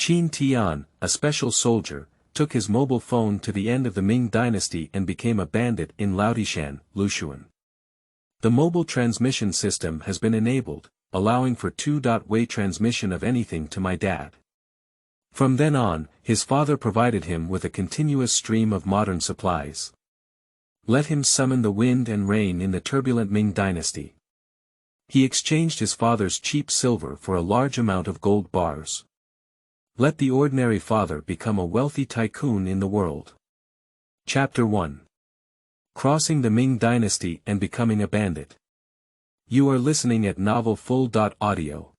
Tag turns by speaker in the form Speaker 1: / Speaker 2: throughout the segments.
Speaker 1: Qin Tian, a special soldier, took his mobile phone to the end of the Ming Dynasty and became a bandit in Laotieshan, Lushun. The mobile transmission system has been enabled, allowing for two-way transmission of anything to my dad. From then on, his father provided him with a continuous stream of modern supplies. Let him summon the wind and rain in the turbulent Ming Dynasty. He exchanged his father's cheap silver for a large amount of gold bars. Let the ordinary father become a wealthy tycoon in the world. Chapter 1. Crossing the Ming Dynasty and Becoming a Bandit. You are listening at Novel Full.audio.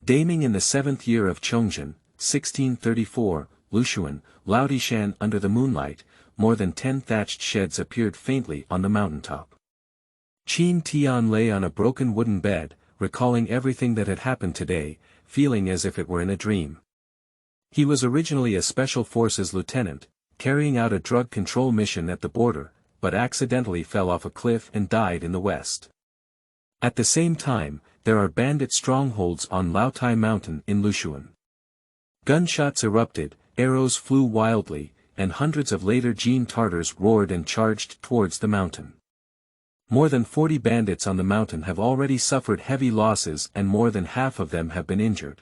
Speaker 1: Daiming in the 7th year of Chongzhen, 1634, Lushun, Laotieshan. Under the moonlight, more than 10 thatched sheds appeared faintly on the mountaintop. Qin Tian lay on a broken wooden bed, recalling everything that had happened today, feeling as if it were in a dream. He was originally a Special Forces lieutenant, carrying out a drug control mission at the border, but accidentally fell off a cliff and died in the west. At the same time, there are bandit strongholds on Laotai Mountain in Lushun. Gunshots erupted, arrows flew wildly, and hundreds of later Jin Tartars roared and charged towards the mountain. More than 40 bandits on the mountain have already suffered heavy losses and more than half of them have been injured.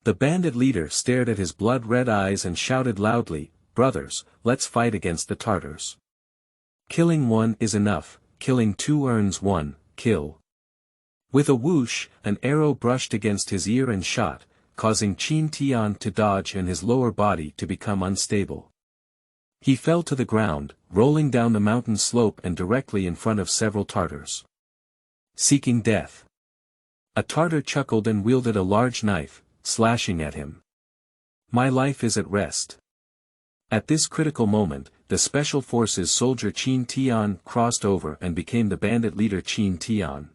Speaker 1: The bandit leader stared at his blood-red eyes and shouted loudly, "Brothers, let's fight against the Tartars. Killing one is enough, killing two earns one kill." With a whoosh, an arrow brushed against his ear and shot, causing Qin Tian to dodge and his lower body to become unstable. He fell to the ground, rolling down the mountain slope and directly in front of several Tartars. Seeking death. A Tartar chuckled and wielded a large knife, slashing at him. "My life is at rest." At this critical moment, the Special Forces soldier Qin Tian crossed over and became the bandit leader Qin Tian.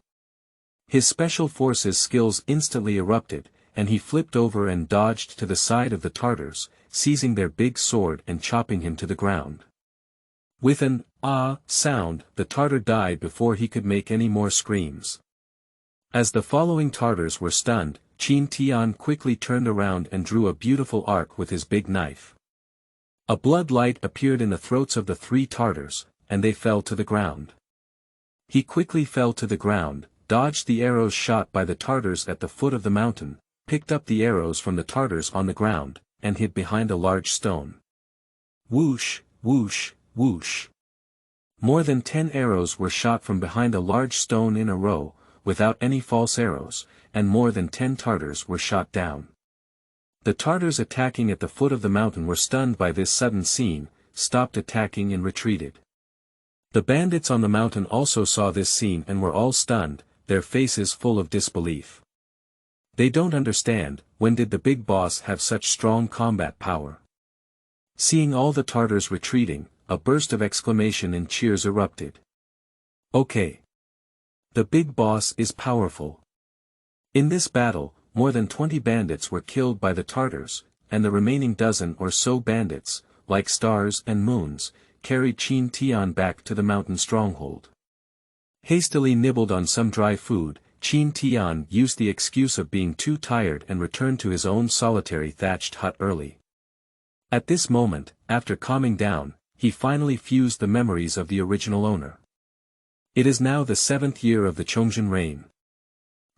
Speaker 1: His Special Forces skills instantly erupted, and he flipped over and dodged to the side of the Tartars, seizing their big sword and chopping him to the ground. With an "ah" sound, the Tartar died before he could make any more screams. As the following Tartars were stunned, Qin Tian quickly turned around and drew a beautiful arc with his big knife. A blood light appeared in the throats of the 3 Tartars, and they fell to the ground. He quickly fell to the ground, dodged the arrows shot by the Tartars at the foot of the mountain, picked up the arrows from the Tartars on the ground, and hid behind a large stone. Whoosh, whoosh, whoosh. More than 10 arrows were shot from behind a large stone in a row, without any false arrows, and more than 10 Tartars were shot down. The Tartars attacking at the foot of the mountain were stunned by this sudden scene, stopped attacking and retreated. The bandits on the mountain also saw this scene and were all stunned, their faces full of disbelief. They don't understand, when did the big boss have such strong combat power? Seeing all the Tartars retreating, a burst of exclamation and cheers erupted. Okay. The big boss is powerful. In this battle, more than 20 bandits were killed by the Tartars, and the remaining dozen or so bandits, like stars and moons, carried Qin Tian back to the mountain stronghold. Hastily nibbled on some dry food, Qin Tian used the excuse of being too tired and returned to his own solitary thatched hut early. At this moment, after calming down, he finally fused the memories of the original owner. It is now the 7th year of the Chongzhen reign.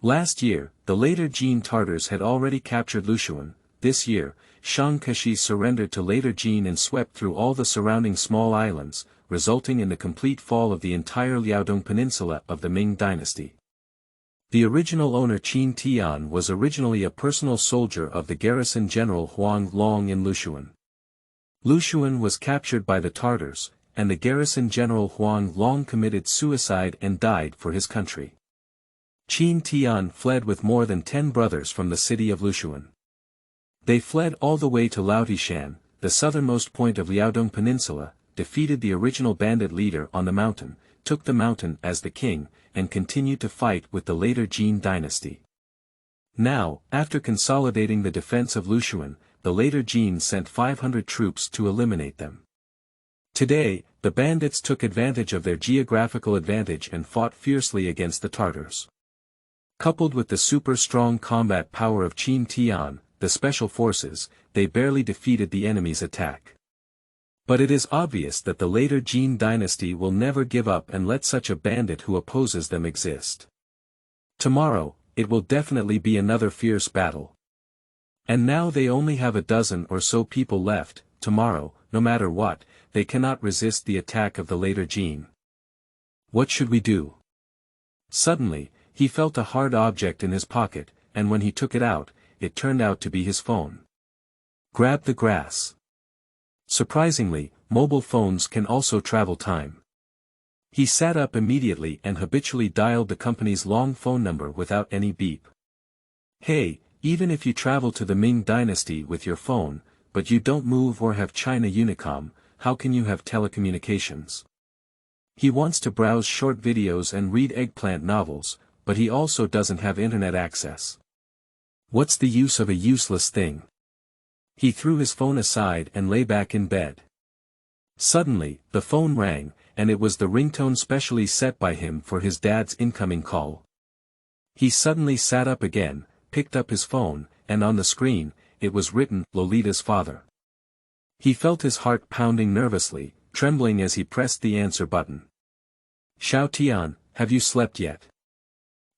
Speaker 1: Last year, the later Jin Tartars had already captured Lushun. This year, Shang Keshi surrendered to later Jin and swept through all the surrounding small islands, resulting in the complete fall of the entire Liaodong Peninsula of the Ming Dynasty. The original owner Qin Tian was originally a personal soldier of the garrison general Huang Long in Lushun. Lushun was captured by the Tartars, and the garrison general Huang Long committed suicide and died for his country. Qin Tian fled with more than 10 brothers from the city of Lushun. They fled all the way to Laotieshan, the southernmost point of Liaodong Peninsula, defeated the original bandit leader on the mountain, took the mountain as the king, and continued to fight with the later Jin dynasty. Now, after consolidating the defense of Lushun, the later Jin sent 500 troops to eliminate them. Today, the bandits took advantage of their geographical advantage and fought fiercely against the Tartars. Coupled with the super-strong combat power of Qin Tian, the special forces, they barely defeated the enemy's attack. But it is obvious that the later Qin dynasty will never give up and let such a bandit who opposes them exist. Tomorrow, it will definitely be another fierce battle. And now they only have a dozen or so people left. Tomorrow, no matter what, they cannot resist the attack of the later Qin. What should we do? Suddenly, he felt a hard object in his pocket, and when he took it out, it turned out to be his phone. Grab the grass. Surprisingly, mobile phones can also travel time. He sat up immediately and habitually dialed the company's long phone number without any beep. Hey, even if you travel to the Ming Dynasty with your phone, but you don't move or have China Unicom, how can you have telecommunications? He wants to browse short videos and read eggplant novels, but he also doesn't have internet access. What's the use of a useless thing? He threw his phone aside and lay back in bed. Suddenly, the phone rang, and it was the ringtone specially set by him for his dad's incoming call. He suddenly sat up again, picked up his phone, and on the screen, it was written, Lolita's father. He felt his heart pounding nervously, trembling as he pressed the answer button. Xiao Tian, have you slept yet?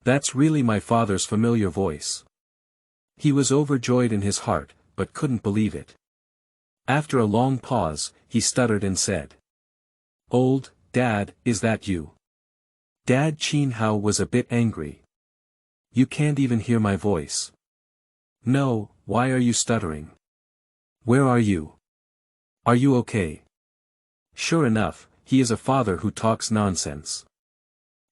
Speaker 1: That's really my father's familiar voice. He was overjoyed in his heart, but couldn't believe it. After a long pause, he stuttered and said. Old, Dad, is that you? Dad Qin Hao was a bit angry. You can't even hear my voice. No, why are you stuttering? Where are you? Are you okay? Sure enough, he is a father who talks nonsense.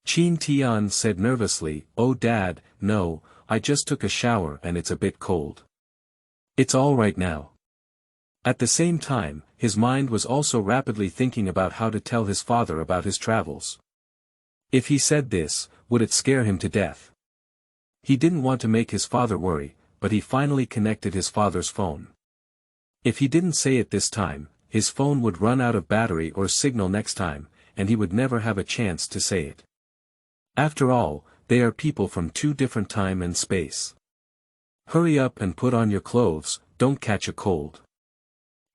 Speaker 1: Qin Tian said nervously, Oh Dad, no, I just took a shower and it's a bit cold. It's all right now. At the same time, his mind was also rapidly thinking about how to tell his father about his travels. If he said this, would it scare him to death? He didn't want to make his father worry, but he finally connected his father's phone. If he didn't say it this time, his phone would run out of battery or signal next time, and he would never have a chance to say it. After all, they are people from two different time and space. Hurry up and put on your clothes, don't catch a cold.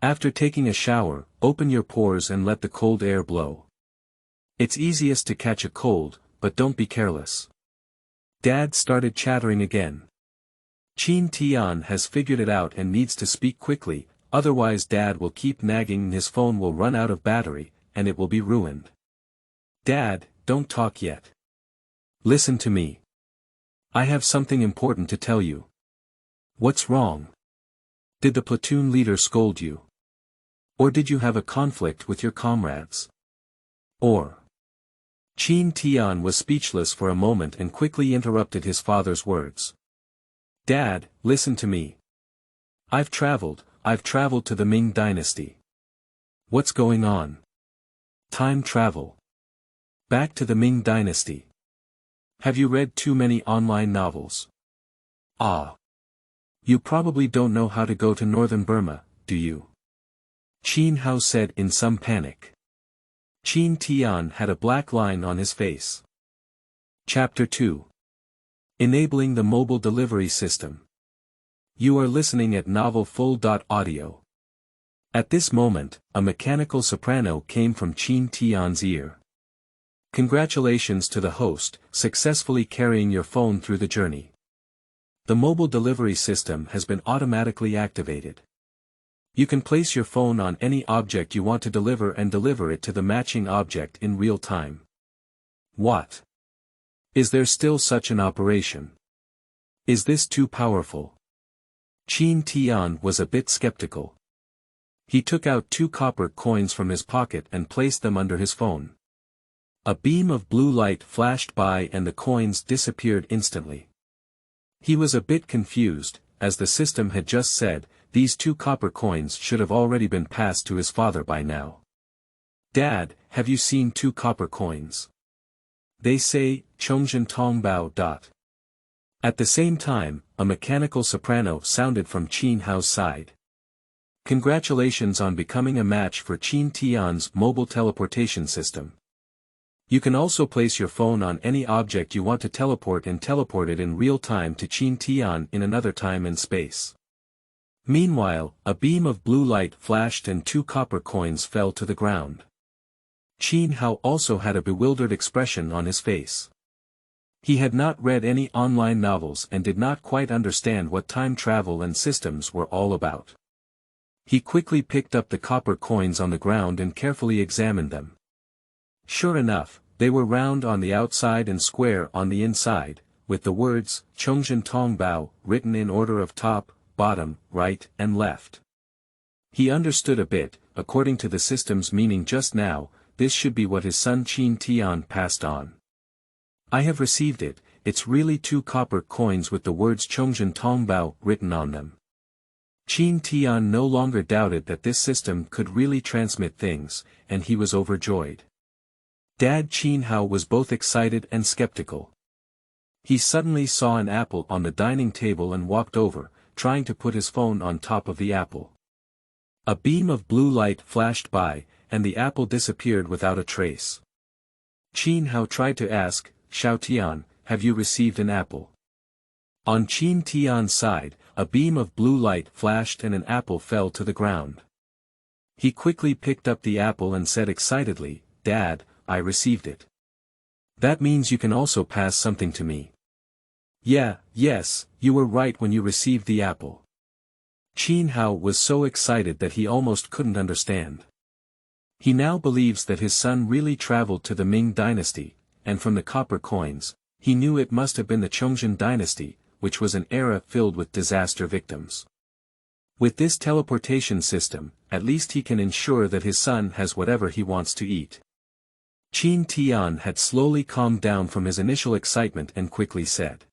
Speaker 1: After taking a shower, open your pores and let the cold air blow. It's easiest to catch a cold, but don't be careless. Dad started chattering again. Qin Tian has figured it out and needs to speak quickly, otherwise Dad will keep nagging and his phone will run out of battery, and it will be ruined. Dad, don't talk yet. Listen to me. I have something important to tell you. What's wrong? Did the platoon leader scold you? Or did you have a conflict with your comrades? Or? Qin Tian was speechless for a moment and quickly interrupted his father's words. Dad, listen to me. I've traveled to the Ming Dynasty. What's going on? Time travel. Back to the Ming Dynasty. Have you read too many online novels? Ah. You probably don't know how to go to northern Burma, do you? Qin Hao said in some panic. Qin Tian had a black line on his face. Chapter 2. Enabling the Mobile Delivery System. You are listening at novelfull.audio. At this moment, a mechanical soprano came from Qin Tian's ear. Congratulations to the host, successfully carrying your phone through the journey. The mobile delivery system has been automatically activated. You can place your phone on any object you want to deliver and deliver it to the matching object in real time. What? Is there still such an operation? Is this too powerful? Qin Tian was a bit skeptical. He took out 2 copper coins from his pocket and placed them under his phone. A beam of blue light flashed by and the coins disappeared instantly. He was a bit confused, as the system had just said, these 2 copper coins should have already been passed to his father by now. Dad, have you seen 2 copper coins? They say, Chongzhen Tongbao. At the same time, a mechanical soprano sounded from Qin Hao's side. Congratulations on becoming a match for Qin Tian's mobile teleportation system. You can also place your phone on any object you want to teleport and teleport it in real time to Qin Tian in another time and space. Meanwhile, a beam of blue light flashed and 2 copper coins fell to the ground. Qin Hao also had a bewildered expression on his face. He had not read any online novels and did not quite understand what time travel and systems were all about. He quickly picked up the copper coins on the ground and carefully examined them. Sure enough, they were round on the outside and square on the inside, with the words, Chongzhen written in order of top, bottom, right, and left. He understood a bit, according to the system's meaning just now, this should be what his son Qin Tian passed on. I have received it, it's really 2 copper coins with the words Chongzhen written on them. Qin Tian no longer doubted that this system could really transmit things, and he was overjoyed. Dad Qin Hao was both excited and skeptical. He suddenly saw an apple on the dining table and walked over, trying to put his phone on top of the apple. A beam of blue light flashed by, and the apple disappeared without a trace. Qin Hao tried to ask, Xiao Tian, have you received an apple? On Qin Tian's side, a beam of blue light flashed and an apple fell to the ground. He quickly picked up the apple and said excitedly, Dad, I received it. That means you can also pass something to me. Yes, you were right when you received the apple. Qin Hao was so excited that he almost couldn't understand. He now believes that his son really traveled to the Ming Dynasty, and from the copper coins, he knew it must have been the Chongzhen Dynasty, which was an era filled with disaster victims. With this teleportation system, at least he can ensure that his son has whatever he wants to eat. Qin Tian had slowly calmed down from his initial excitement and quickly said,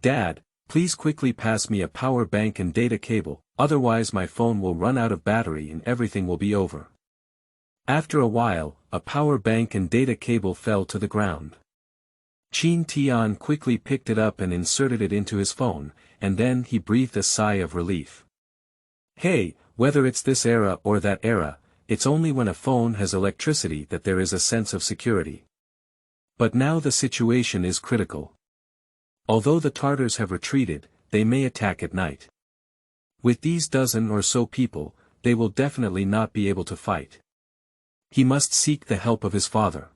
Speaker 1: Dad, please quickly pass me a power bank and data cable, otherwise my phone will run out of battery and everything will be over. After a while, a power bank and data cable fell to the ground. Qin Tian quickly picked it up and inserted it into his phone, and then he breathed a sigh of relief. Hey, whether it's this era or that era, it's only when a phone has electricity that there is a sense of security. But now the situation is critical. Although the Tartars have retreated, they may attack at night. With these dozen or so people, they will definitely not be able to fight. He must seek the help of his father.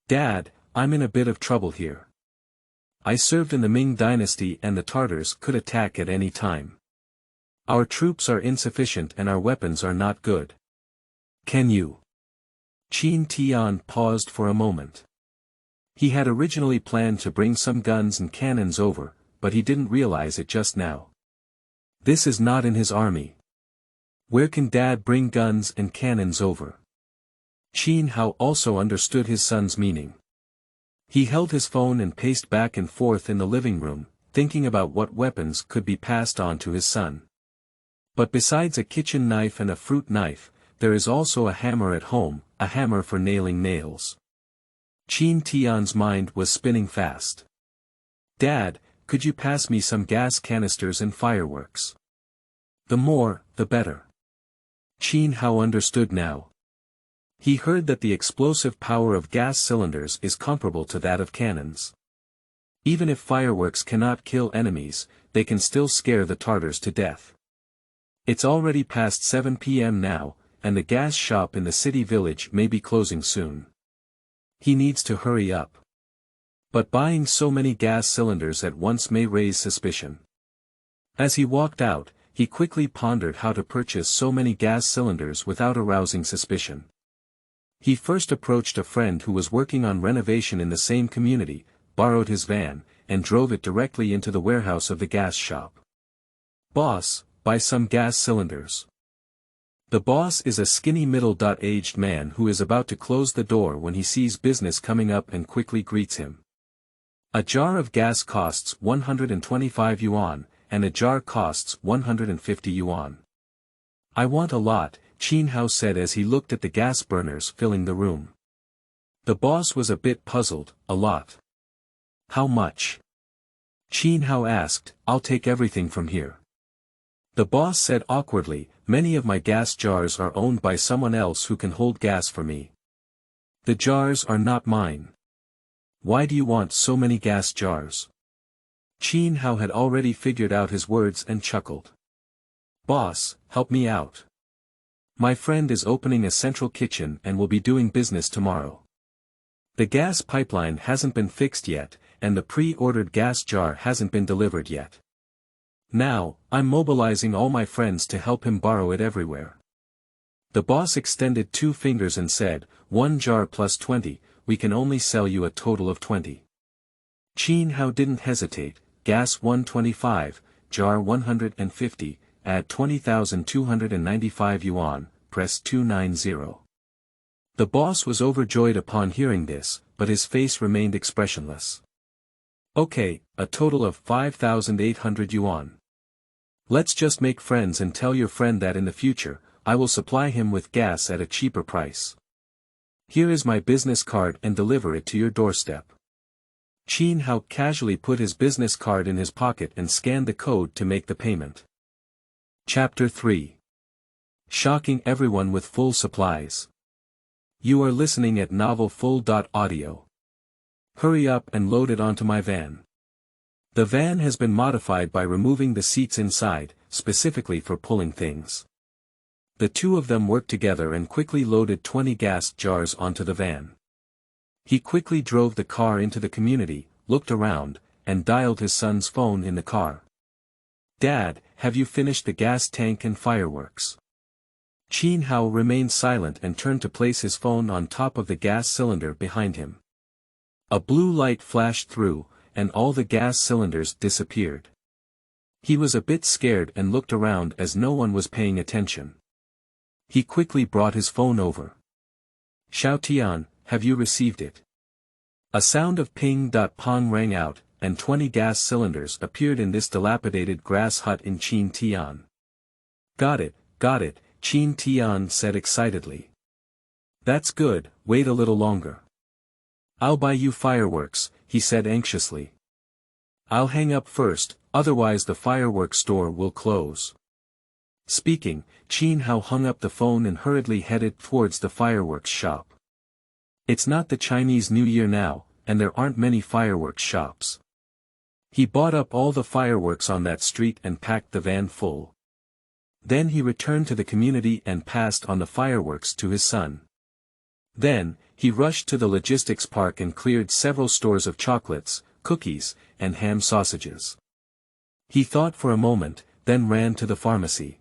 Speaker 1: Dad, I'm in a bit of trouble here. I served in the Ming Dynasty and the Tartars could attack at any time. Our troops are insufficient and our weapons are not good. Can you? Qin Tian paused for a moment. He had originally planned to bring some guns and cannons over, but he didn't realize it just now. This is not in his army. Where can Dad bring guns and cannons over? Qin Hao also understood his son's meaning. He held his phone and paced back and forth in the living room, thinking about what weapons could be passed on to his son. But besides a kitchen knife and a fruit knife, there is also a hammer at home, a hammer for nailing nails. Qin Tian's mind was spinning fast. Dad, could you pass me some gas canisters and fireworks? The more, the better. Qin Hao understood now. He heard that the explosive power of gas cylinders is comparable to that of cannons. Even if fireworks cannot kill enemies, they can still scare the Tartars to death. It's already past 7 p.m. now, and the gas shop in the city village may be closing soon. He needs to hurry up. But buying so many gas cylinders at once may raise suspicion. As he walked out, he quickly pondered how to purchase so many gas cylinders without arousing suspicion. He first approached a friend who was working on renovation in the same community, borrowed his van, and drove it directly into the warehouse of the gas shop. Boss, buy some gas cylinders. The boss is a skinny middle-aged man who is about to close the door when he sees business coming up and quickly greets him. A jar of gas costs 125 yuan, and a jar costs 150 yuan. I want a lot, Qin Hao said as he looked at the gas burners filling the room. The boss was a bit puzzled. A lot. How much? Qin Hao asked. I'll take everything from here. The boss said awkwardly, many of my gas jars are owned by someone else who can hold gas for me. The jars are not mine. Why do you want so many gas jars? Qin Hao had already figured out his words and chuckled. Boss, help me out. My friend is opening a central kitchen and will be doing business tomorrow. The gas pipeline hasn't been fixed yet, and the pre-ordered gas jar hasn't been delivered yet. Now, I'm mobilizing all my friends to help him borrow it everywhere. The boss extended 2 fingers and said, 1 jar plus 20, we can only sell you a total of 20. Qin Hao didn't hesitate, gas 125, jar 150, add 20,295 yuan, press 290. The boss was overjoyed upon hearing this, but his face remained expressionless. Okay, a total of 5,800 yuan. Let's just make friends and tell your friend that in the future, I will supply him with gas at a cheaper price. Here is my business card and deliver it to your doorstep. Qin Hao casually put his business card in his pocket and scanned the code to make the payment. Chapter 3. Shocking everyone with full supplies. You are listening at novelfull.audio. Hurry up and load it onto my van. The van has been modified by removing the seats inside, specifically for pulling things. The two of them worked together and quickly loaded 20 gas jars onto the van. He quickly drove the car into the community, looked around, and dialed his son's phone in the car. Dad, have you finished the gas tank and fireworks? Qin Hao remained silent and turned to place his phone on top of the gas cylinder behind him. A blue light flashed through, and all the gas cylinders disappeared. He was a bit scared and looked around as no one was paying attention. He quickly brought his phone over. Xiao Tian, have you received it? A sound of ping-pong rang out, and 20 gas cylinders appeared in this dilapidated grass hut in Qin Tian. Got it, Qin Tian said excitedly. That's good, wait a little longer. I'll buy you fireworks, he said anxiously. I'll hang up first, otherwise the fireworks store will close. Speaking, Qin Hao hung up the phone and hurriedly headed towards the fireworks shop. It's not the Chinese New Year now, and there aren't many fireworks shops. He bought up all the fireworks on that street and packed the van full. Then he returned to the community and passed on the fireworks to his son. Then, he rushed to the logistics park and cleared several stores of chocolates, cookies, and ham sausages. He thought for a moment, then ran to the pharmacy.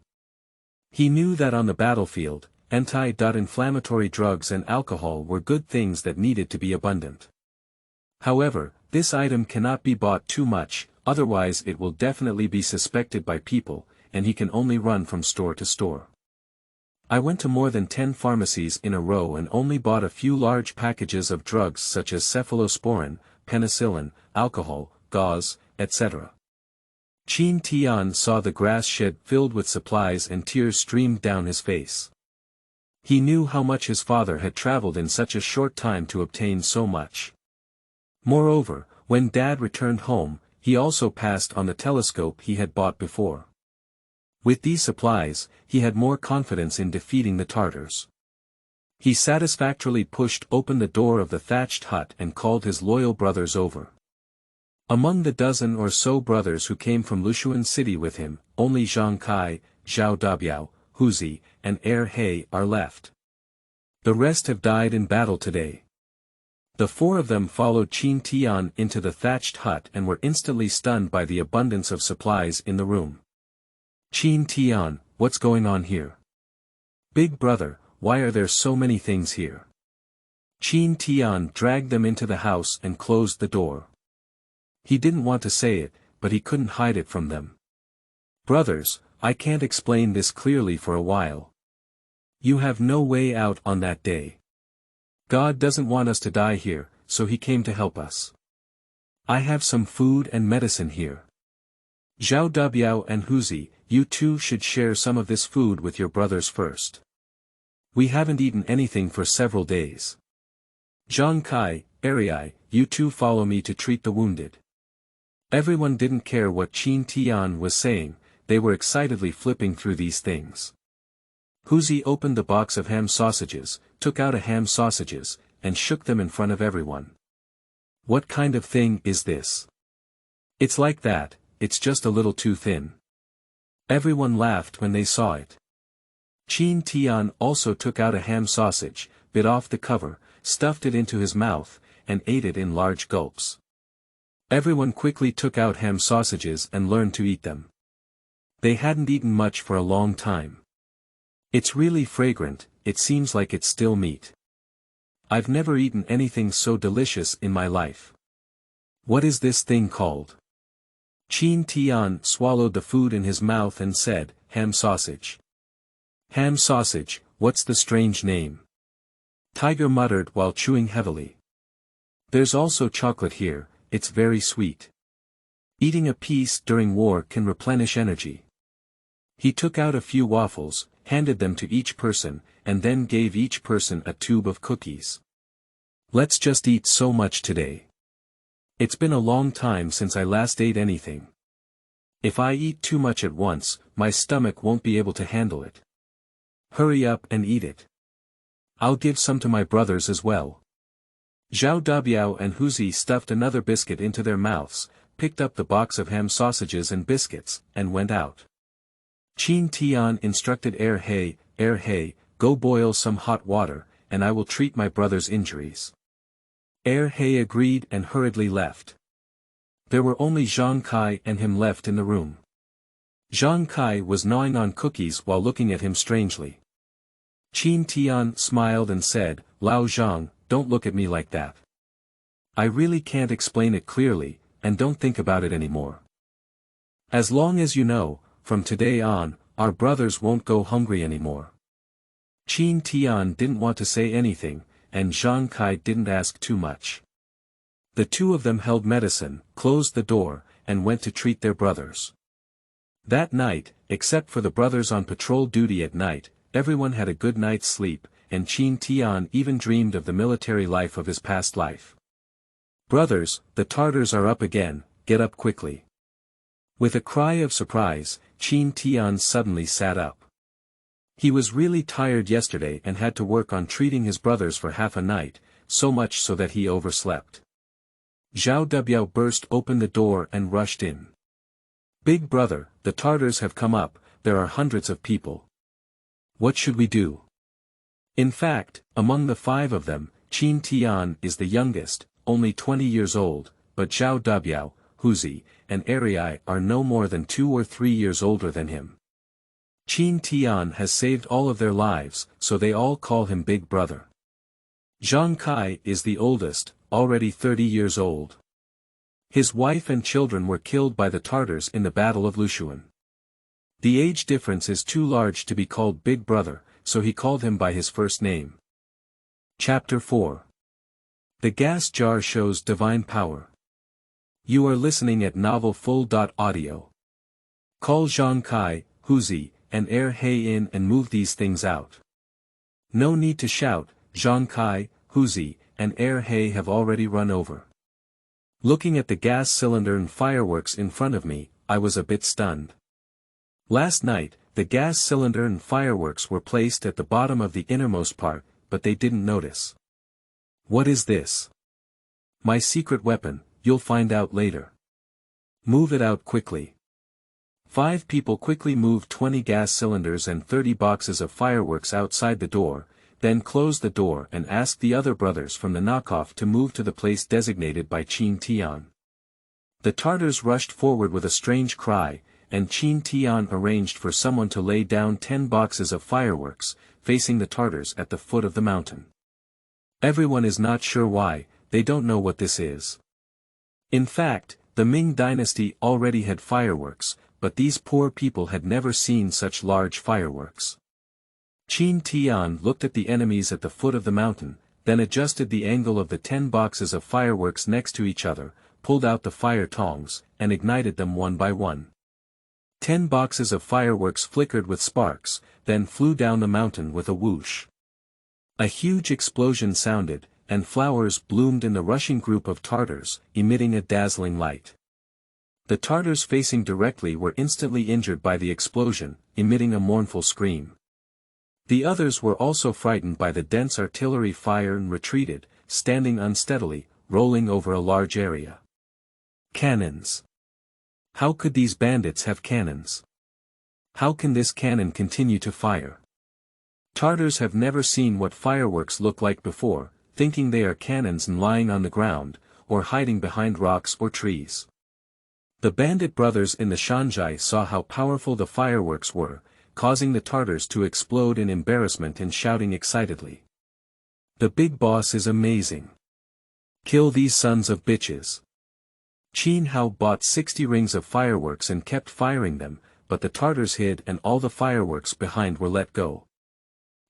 Speaker 1: He knew that on the battlefield, anti-inflammatory drugs and alcohol were good things that needed to be abundant. However, this item cannot be bought too much, otherwise it will definitely be suspected by people, and he can only run from store to store. I went to more than 10 pharmacies in a row and only bought a few large packages of drugs such as cephalosporin, penicillin, alcohol, gauze, etc. Qin Tian saw the grass shed filled with supplies and tears streamed down his face. He knew how much his father had traveled in such a short time to obtain so much. Moreover, when Dad returned home, he also passed on the telescope he had bought before. With these supplies, he had more confidence in defeating the Tartars. He satisfactorily pushed open the door of the thatched hut and called his loyal brothers over. Among the dozen or so brothers who came from Lushun city with him, only Zhang Kai, He, and He are left. The rest have died in battle today. The 4 of them followed Qin Tian into the thatched hut and were instantly stunned by the abundance of supplies in the room. Qin Tian, what's going on here? Big brother, why are there so many things here? Qin Tian dragged them into the house and closed the door. He didn't want to say it, but he couldn't hide it from them. Brothers, I can't explain this clearly for a while. You have no way out on that day. God doesn't want us to die here, so he came to help us. I have some food and medicine here. Zhao and He, you two should share some of this food with your brothers first. We haven't eaten anything for several days. Zhang Kai, you two follow me to treat the wounded. Everyone didn't care what Qin Tian was saying, they were excitedly flipping through these things. He opened the box of ham sausages, took out a ham sausages, and shook them in front of everyone. What kind of thing is this? It's like that, it's just a little too thin. Everyone laughed when they saw it. Qin Tian also took out a ham sausage, bit off the cover, stuffed it into his mouth, and ate it in large gulps. Everyone quickly took out ham sausages and learned to eat them. They hadn't eaten much for a long time. It's really fragrant, it seems like it's still meat. I've never eaten anything so delicious in my life. What is this thing called? Qin Tian swallowed the food in his mouth and said, ham sausage. Ham sausage, what's the strange name? Tiger muttered while chewing heavily. There's also chocolate here, it's very sweet. Eating a piece during war can replenish energy. He took out a few waffles, handed them to each person, and then gave each person a tube of cookies. Let's just eat so much today. It's been a long time since I last ate anything. If I eat too much at once, my stomach won't be able to handle it. Hurry up and eat it. I'll give some to my brothers as well. Zhao and Huzi stuffed another biscuit into their mouths, picked up the box of ham sausages and biscuits, and went out. Qin Tian instructed He, go boil some hot water, and I will treat my brother's injuries. He agreed and hurriedly left. There were only Zhang Kai and him left in the room. Zhang Kai was gnawing on cookies while looking at him strangely. Qin Tian smiled and said, Lao Zhang, don't look at me like that. I really can't explain it clearly, and don't think about it anymore. As long as you know, from today on, our brothers won't go hungry anymore. Qin Tian didn't want to say anything, and Zhang Kai didn't ask too much. The two of them held medicine, closed the door, and went to treat their brothers. That night, except for the brothers on patrol duty at night, everyone had a good night's sleep, and Qin Tian even dreamed of the military life of his past life. Brothers, the Tartars are up again, get up quickly. With a cry of surprise, Qin Tian suddenly sat up. He was really tired yesterday and had to work on treating his brothers for half a night, so much so that he overslept. Zhao burst open the door and rushed in. Big brother, the Tartars have come up, there are hundreds of people. What should we do? In fact, among the 5 of them, Qin Tian is the youngest, only 20 years old, but Zhao, Huzi, and Arei are no more than 2 or 3 years older than him. Qin Tian has saved all of their lives, so they all call him Big Brother. Zhang Kai is the oldest, already 30 years old. His wife and children were killed by the Tartars in the Battle of Lushun. The age difference is too large to be called Big Brother, so he called him by his first name. Chapter 4. The gas jar shows divine power. You are listening at novelfull.audio. Call Zhang Kai, Huzi, and He in and move these things out. No need to shout, Zhang Kai, Huzi, and He have already run over. Looking at the gas cylinder and fireworks in front of me, I was a bit stunned. Last night, the gas cylinder and fireworks were placed at the bottom of the innermost part, but they didn't notice. What is this? My secret weapon, you'll find out later. Move it out quickly. 5 people quickly moved 20 gas cylinders and 30 boxes of fireworks outside the door, then closed the door and asked the other brothers from the knockoff to move to the place designated by Qin Tian. The Tartars rushed forward with a strange cry, and Qin Tian arranged for someone to lay down 10 boxes of fireworks, facing the Tartars at the foot of the mountain. Everyone is not sure why, they don't know what this is. In fact, the Ming Dynasty already had fireworks, but these poor people had never seen such large fireworks. Qin Tian looked at the enemies at the foot of the mountain, then adjusted the angle of the 10 boxes of fireworks next to each other, pulled out the fire tongs, and ignited them one by one. 10 boxes of fireworks flickered with sparks, then flew down the mountain with a whoosh. A huge explosion sounded, and flowers bloomed in the rushing group of Tartars, emitting a dazzling light. The Tartars facing directly were instantly injured by the explosion, emitting a mournful scream. The others were also frightened by the dense artillery fire and retreated, standing unsteadily, rolling over a large area. Cannons. How could these bandits have cannons? How can this cannon continue to fire? Tartars have never seen what fireworks look like before, thinking they are cannons and lying on the ground, or hiding behind rocks or trees. The bandit brothers in the Shanzhai saw how powerful the fireworks were, causing the Tartars to explode in embarrassment and shouting excitedly. The big boss is amazing. Kill these sons of bitches. Qin Hao bought 60 rings of fireworks and kept firing them, but the Tartars hid and all the fireworks behind were let go.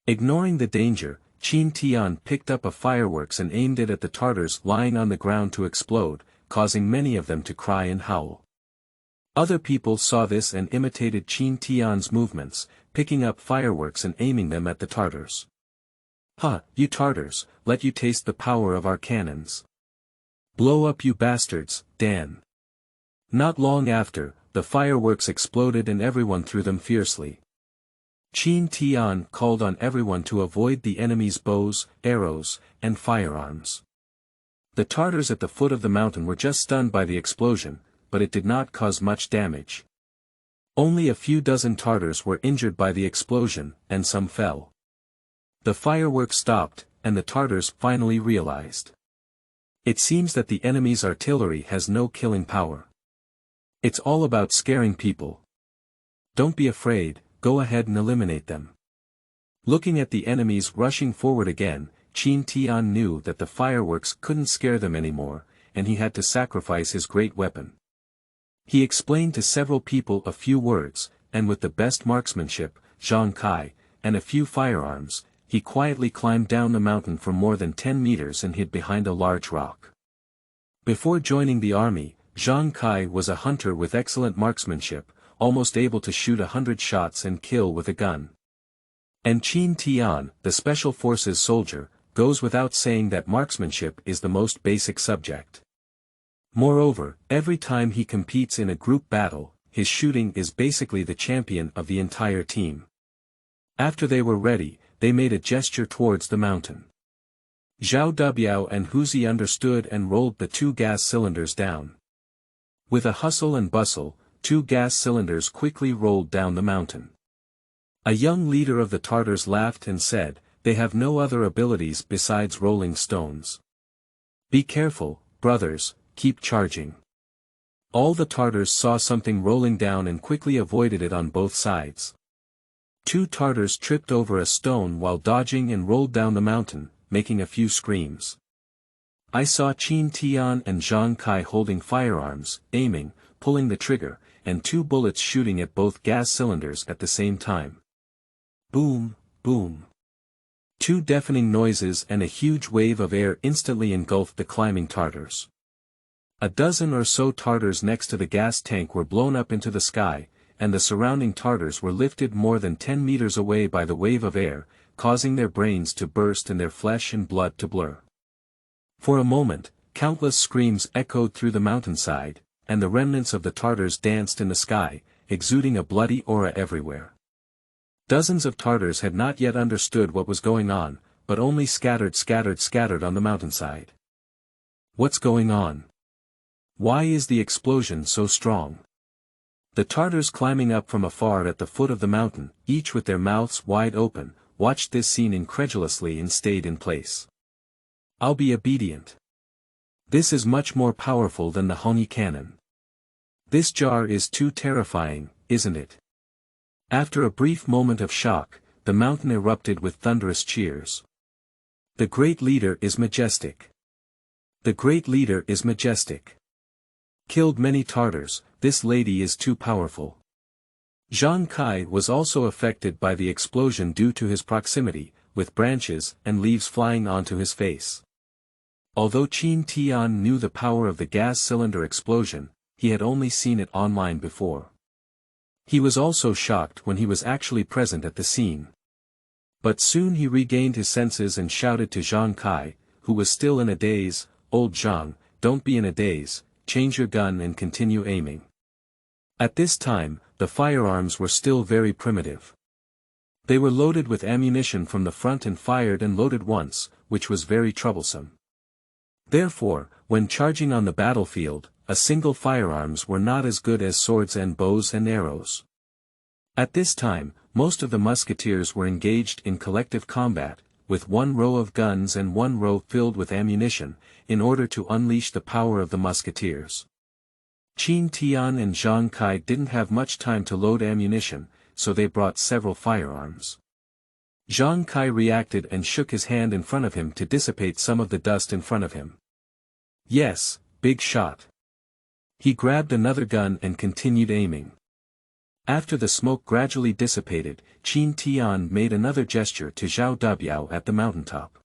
Speaker 1: Ignoring the danger, Qin Tian picked up a fireworks and aimed it at the Tartars lying on the ground to explode, causing many of them to cry and howl. Other people saw this and imitated Qin Tian's movements, picking up fireworks and aiming them at the Tartars. "Ha, you Tartars, let you taste the power of our cannons. Blow up you bastards, Dan." Not long after, the fireworks exploded and everyone threw them fiercely. Qin Tian called on everyone to avoid the enemy's bows, arrows, and firearms. The Tartars at the foot of the mountain were just stunned by the explosion, but it did not cause much damage. Only a few dozen Tartars were injured by the explosion, and some fell. The fireworks stopped, and the Tartars finally realized. It seems that the enemy's artillery has no killing power. It's all about scaring people. Don't be afraid, go ahead and eliminate them. Looking at the enemies rushing forward again, Qin Tian knew that the fireworks couldn't scare them anymore, and he had to sacrifice his great weapon. He explained to several people a few words, and with the best marksmanship, Zhang Kai, and a few firearms, he quietly climbed down the mountain for more than 10 meters and hid behind a large rock. Before joining the army, Zhang Kai was a hunter with excellent marksmanship, almost able to shoot 100 shots and kill with a gun. And Qin Tian, the special forces soldier, goes without saying that marksmanship is the most basic subject. Moreover, every time he competes in a group battle, his shooting is basically the champion of the entire team. After they were ready, they made a gesture towards the mountain. Zhao Dubiao and Huzi understood and rolled the 2 gas cylinders down. With a hustle and bustle, 2 gas cylinders quickly rolled down the mountain. A young leader of the Tartars laughed and said, "They have no other abilities besides rolling stones. Be careful, brothers, keep charging." All the Tartars saw something rolling down and quickly avoided it on both sides. 2 Tartars tripped over a stone while dodging and rolled down the mountain, making a few screams. I saw Qin Tian and Zhang Kai holding firearms, aiming, pulling the trigger, and 2 bullets shooting at both gas cylinders at the same time. Boom, boom. 2 deafening noises and a huge wave of air instantly engulfed the climbing Tartars. A dozen or so Tartars next to the gas tank were blown up into the sky, and the surrounding Tartars were lifted more than 10 meters away by the wave of air, causing their brains to burst and their flesh and blood to blur. For a moment, countless screams echoed through the mountainside, and the remnants of the Tartars danced in the sky, exuding a bloody aura everywhere. Dozens of Tartars had not yet understood what was going on, but only scattered on the mountainside. What's going on? Why is the explosion so strong? The Tartars climbing up from afar at the foot of the mountain, each with their mouths wide open, watched this scene incredulously and stayed in place. I'll be obedient. This is much more powerful than the Honi cannon. This jar is too terrifying, isn't it? After a brief moment of shock, the mountain erupted with thunderous cheers. The great leader is majestic. The great leader is majestic. Killed many Tartars, this lady is too powerful. Zhang Kai was also affected by the explosion due to his proximity, with branches and leaves flying onto his face. Although Qin Tian knew the power of the gas cylinder explosion, he had only seen it online before. He was also shocked when he was actually present at the scene. But soon he regained his senses and shouted to Zhang Kai, who was still in a daze, "Old Zhang, don't be in a daze, change your gun and continue aiming." At this time, the firearms were still very primitive. They were loaded with ammunition from the front and fired and loaded once, which was very troublesome. Therefore, when charging on the battlefield, a single firearms were not as good as swords and bows and arrows. At this time, most of the musketeers were engaged in collective combat, with one row of guns and one row filled with ammunition, in order to unleash the power of the musketeers. Qin Tian and Zhang Kai didn't have much time to load ammunition, so they brought several firearms. Zhang Kai reacted and shook his hand in front of him to dissipate some of the dust in front of him. Yes, big shot. He grabbed another gun and continued aiming. After the smoke gradually dissipated, Qin Tian made another gesture to Zhao Dabiao at the mountaintop.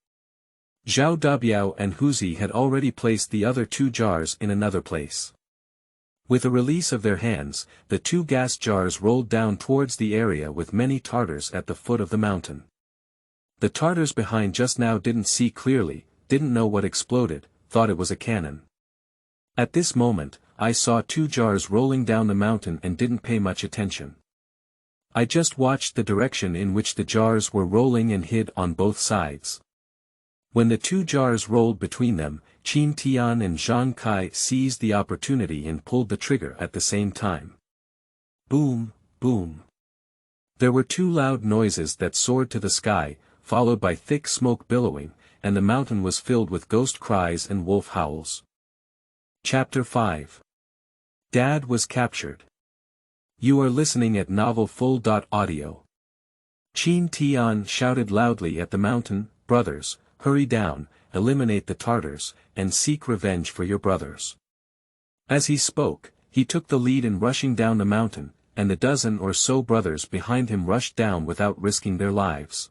Speaker 1: Zhao Dabiao and Huzi had already placed the other 2 jars in another place. With a release of their hands, the 2 gas jars rolled down towards the area with many Tartars at the foot of the mountain. The Tartars behind just now didn't see clearly, didn't know what exploded, thought it was a cannon. At this moment, I saw 2 jars rolling down the mountain and didn't pay much attention. I just watched the direction in which the jars were rolling and hid on both sides. When the 2 jars rolled between them, Qin Tian and Zhang Kai seized the opportunity and pulled the trigger at the same time. Boom, boom. There were 2 loud noises that soared to the sky, followed by thick smoke billowing, and the mountain was filled with ghost cries and wolf howls. Chapter 5. Dad was captured. You are listening at Novel Full.audio. Qin Tian shouted loudly at the mountain, brothers, hurry down, eliminate the Tartars, and seek revenge for your brothers. As he spoke, he took the lead in rushing down the mountain, and the dozen or so brothers behind him rushed down without risking their lives.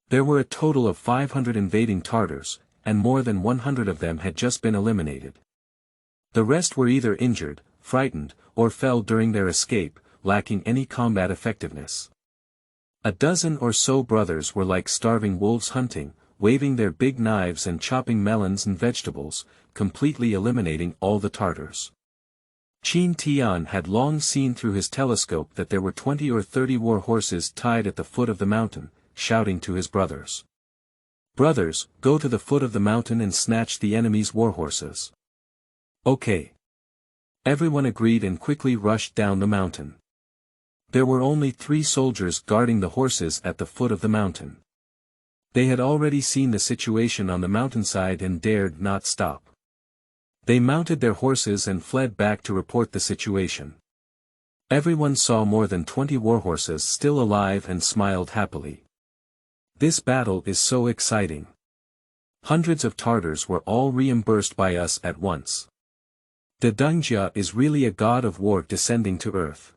Speaker 1: There were a total of 500 invading Tartars, and more than 100 of them had just been eliminated. The rest were either injured, frightened, or fell during their escape, lacking any combat effectiveness. A dozen or so brothers were like starving wolves hunting, waving their big knives and chopping melons and vegetables, completely eliminating all the Tartars. Qin Tian had long seen through his telescope that there were 20 or 30 war horses tied at the foot of the mountain, shouting to his brothers. Brothers, go to the foot of the mountain and snatch the enemy's war horses. Okay. Everyone agreed and quickly rushed down the mountain. There were only 3 soldiers guarding the horses at the foot of the mountain. They had already seen the situation on the mountainside and dared not stop. They mounted their horses and fled back to report the situation. Everyone saw more than 20 warhorses still alive and smiled happily. This battle is so exciting. Hundreds of Tartars were all reimbursed by us at once. The Dungjia is really a god of war descending to earth.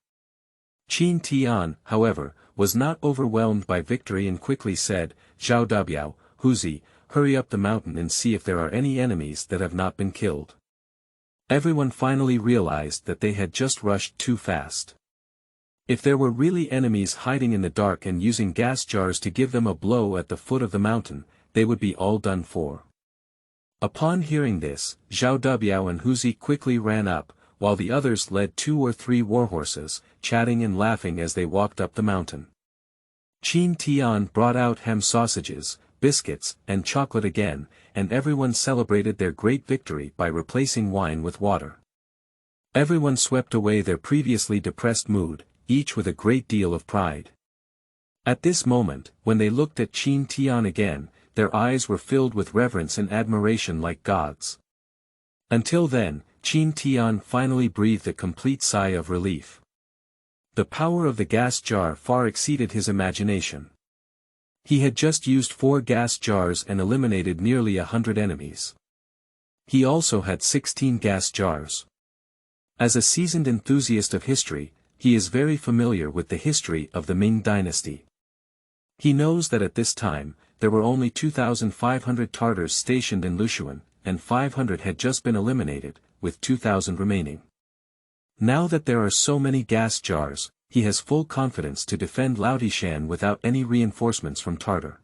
Speaker 1: Qin Tian, however, was not overwhelmed by victory and quickly said, Zhao Dabiao, Huzi, hurry up the mountain and see if there are any enemies that have not been killed. Everyone finally realized that they had just rushed too fast. If there were really enemies hiding in the dark and using gas jars to give them a blow at the foot of the mountain, they would be all done for. Upon hearing this, Zhao Dabiao and Huzi quickly ran up, while the others led 2 or 3 warhorses, chatting and laughing as they walked up the mountain. Qin Tian brought out ham sausages, biscuits, and chocolate again, and everyone celebrated their great victory by replacing wine with water. Everyone swept away their previously depressed mood, each with a great deal of pride. At this moment, when they looked at Qin Tian again, their eyes were filled with reverence and admiration like gods. Until then, Qin Tian finally breathed a complete sigh of relief. The power of the gas jar far exceeded his imagination. He had just used 4 gas jars and eliminated nearly 100 enemies. He also had 16 gas jars. As a seasoned enthusiast of history, he is very familiar with the history of the Ming Dynasty. He knows that at this time, there were only 2,500 Tartars stationed in Lushun, and 500 had just been eliminated, with 2,000 remaining. Now that there are so many gas jars, he has full confidence to defend Laotieshan without any reinforcements from Tartar.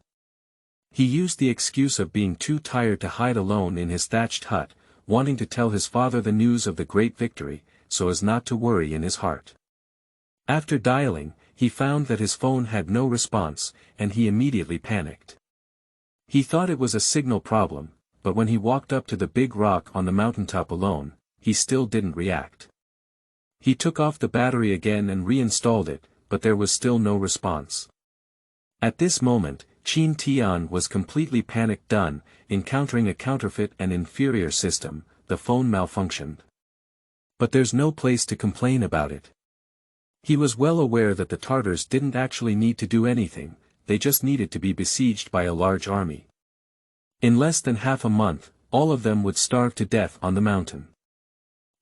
Speaker 1: He used the excuse of being too tired to hide alone in his thatched hut, wanting to tell his father the news of the great victory, so as not to worry in his heart. After dialing, he found that his phone had no response, and he immediately panicked. He thought it was a signal problem, but when he walked up to the big rock on the mountaintop alone, he still didn't react. He took off the battery again and reinstalled it, but there was still no response. At this moment, Qin Tian was completely panic-done, encountering a counterfeit and inferior system. The phone malfunctioned. But there's no place to complain about it. He was well aware that the Tartars didn't actually need to do anything, they just needed to be besieged by a large army. In less than half a month, all of them would starve to death on the mountain.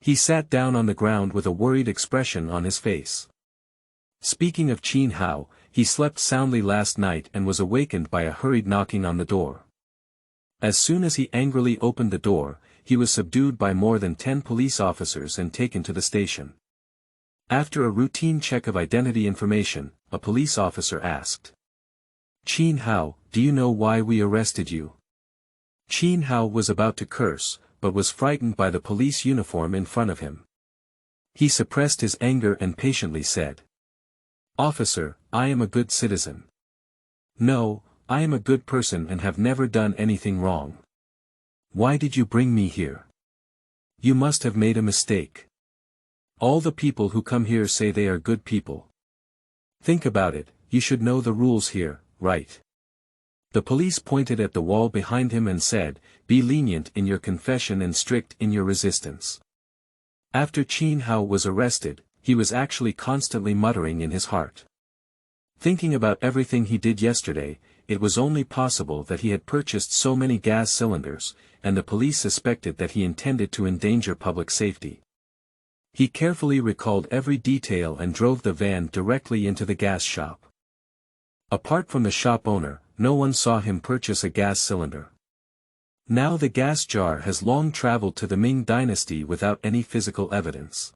Speaker 1: He sat down on the ground with a worried expression on his face. Speaking of Qin Hao, he slept soundly last night and was awakened by a hurried knocking on the door. As soon as he angrily opened the door, he was subdued by more than 10 police officers and taken to the station. After a routine check of identity information, a police officer asked, "Qin Hao, do you know why we arrested you?" Qin Hao was about to curse, but was frightened by the police uniform in front of him. He suppressed his anger and patiently said, "Officer, I am a good citizen. No, I am a good person and have never done anything wrong. Why did you bring me here? You must have made a mistake. All the people who come here say they are good people. Think about it, you should know the rules here, right?" The police pointed at the wall behind him and said, "Be lenient in your confession and strict in your resistance." After Qin Hao was arrested, he was actually constantly muttering in his heart. Thinking about everything he did yesterday, it was only possible that he had purchased so many gas cylinders, and the police suspected that he intended to endanger public safety. He carefully recalled every detail and drove the van directly into the gas shop. Apart from the shop owner, no one saw him purchase a gas cylinder. Now the gas jar has long traveled to the Ming Dynasty without any physical evidence.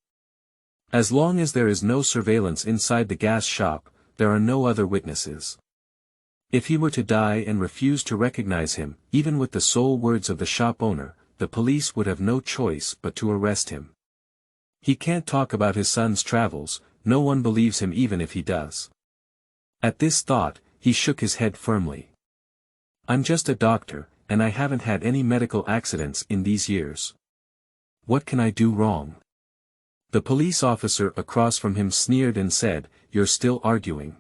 Speaker 1: As long as there is no surveillance inside the gas shop, there are no other witnesses. If he were to die and refuse to recognize him, even with the sole words of the shop owner, the police would have no choice but to arrest him. He can't talk about his son's travels, no one believes him even if he does. At this thought, he shook his head firmly. "I'm just a doctor, and I haven't had any medical accidents in these years. What can I do wrong?" The police officer across from him sneered and said, "You're still arguing.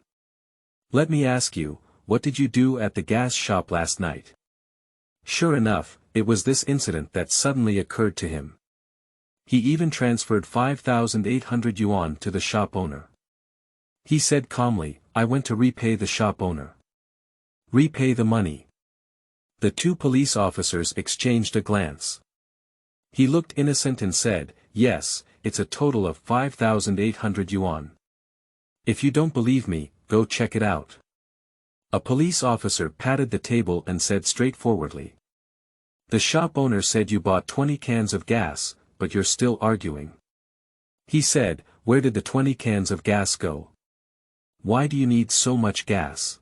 Speaker 1: Let me ask you, what did you do at the gas shop last night?" Sure enough, it was this incident that suddenly occurred to him. He even transferred 5,800 yuan to the shop owner. He said calmly, "I went to repay the shop owner." "Repay the money?" The two police officers exchanged a glance. He looked innocent and said, "Yes, it's a total of 5,800 yuan. If you don't believe me, go check it out." A police officer patted the table and said straightforwardly, "The shop owner said you bought 20 cans of gas, but you're still arguing." He said, "Where did the 20 cans of gas go? Why do you need so much gas?"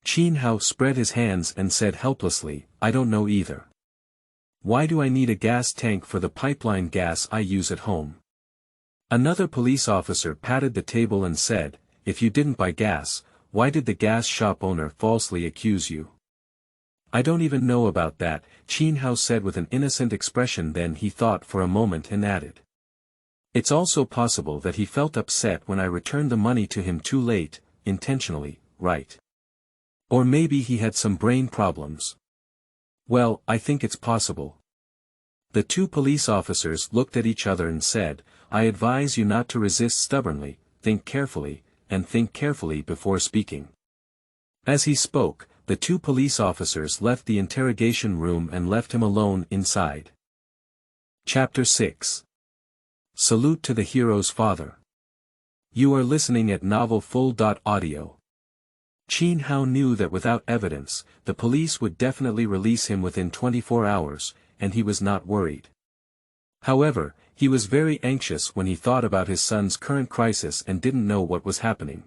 Speaker 1: Qin Hao spread his hands and said helplessly, "I don't know either. Why do I need a gas tank for the pipeline gas I use at home?" Another police officer patted the table and said, "If you didn't buy gas, why did the gas shop owner falsely accuse you?" "I don't even know about that," Qin Hao said with an innocent expression. Then he thought for a moment and added, "It's also possible that he felt upset when I returned the money to him too late, intentionally, right? Or maybe he had some brain problems. Well, I think it's possible." The two police officers looked at each other and said, "I advise you not to resist stubbornly, think carefully before speaking." As he spoke, the two police officers left the interrogation room and left him alone inside. Chapter 6. Salute to the hero's father. You are listening at novelfull.audio. Qin Hao knew that without evidence, the police would definitely release him within 24 hours, and he was not worried. However, he was very anxious when he thought about his son's current crisis and didn't know what was happening.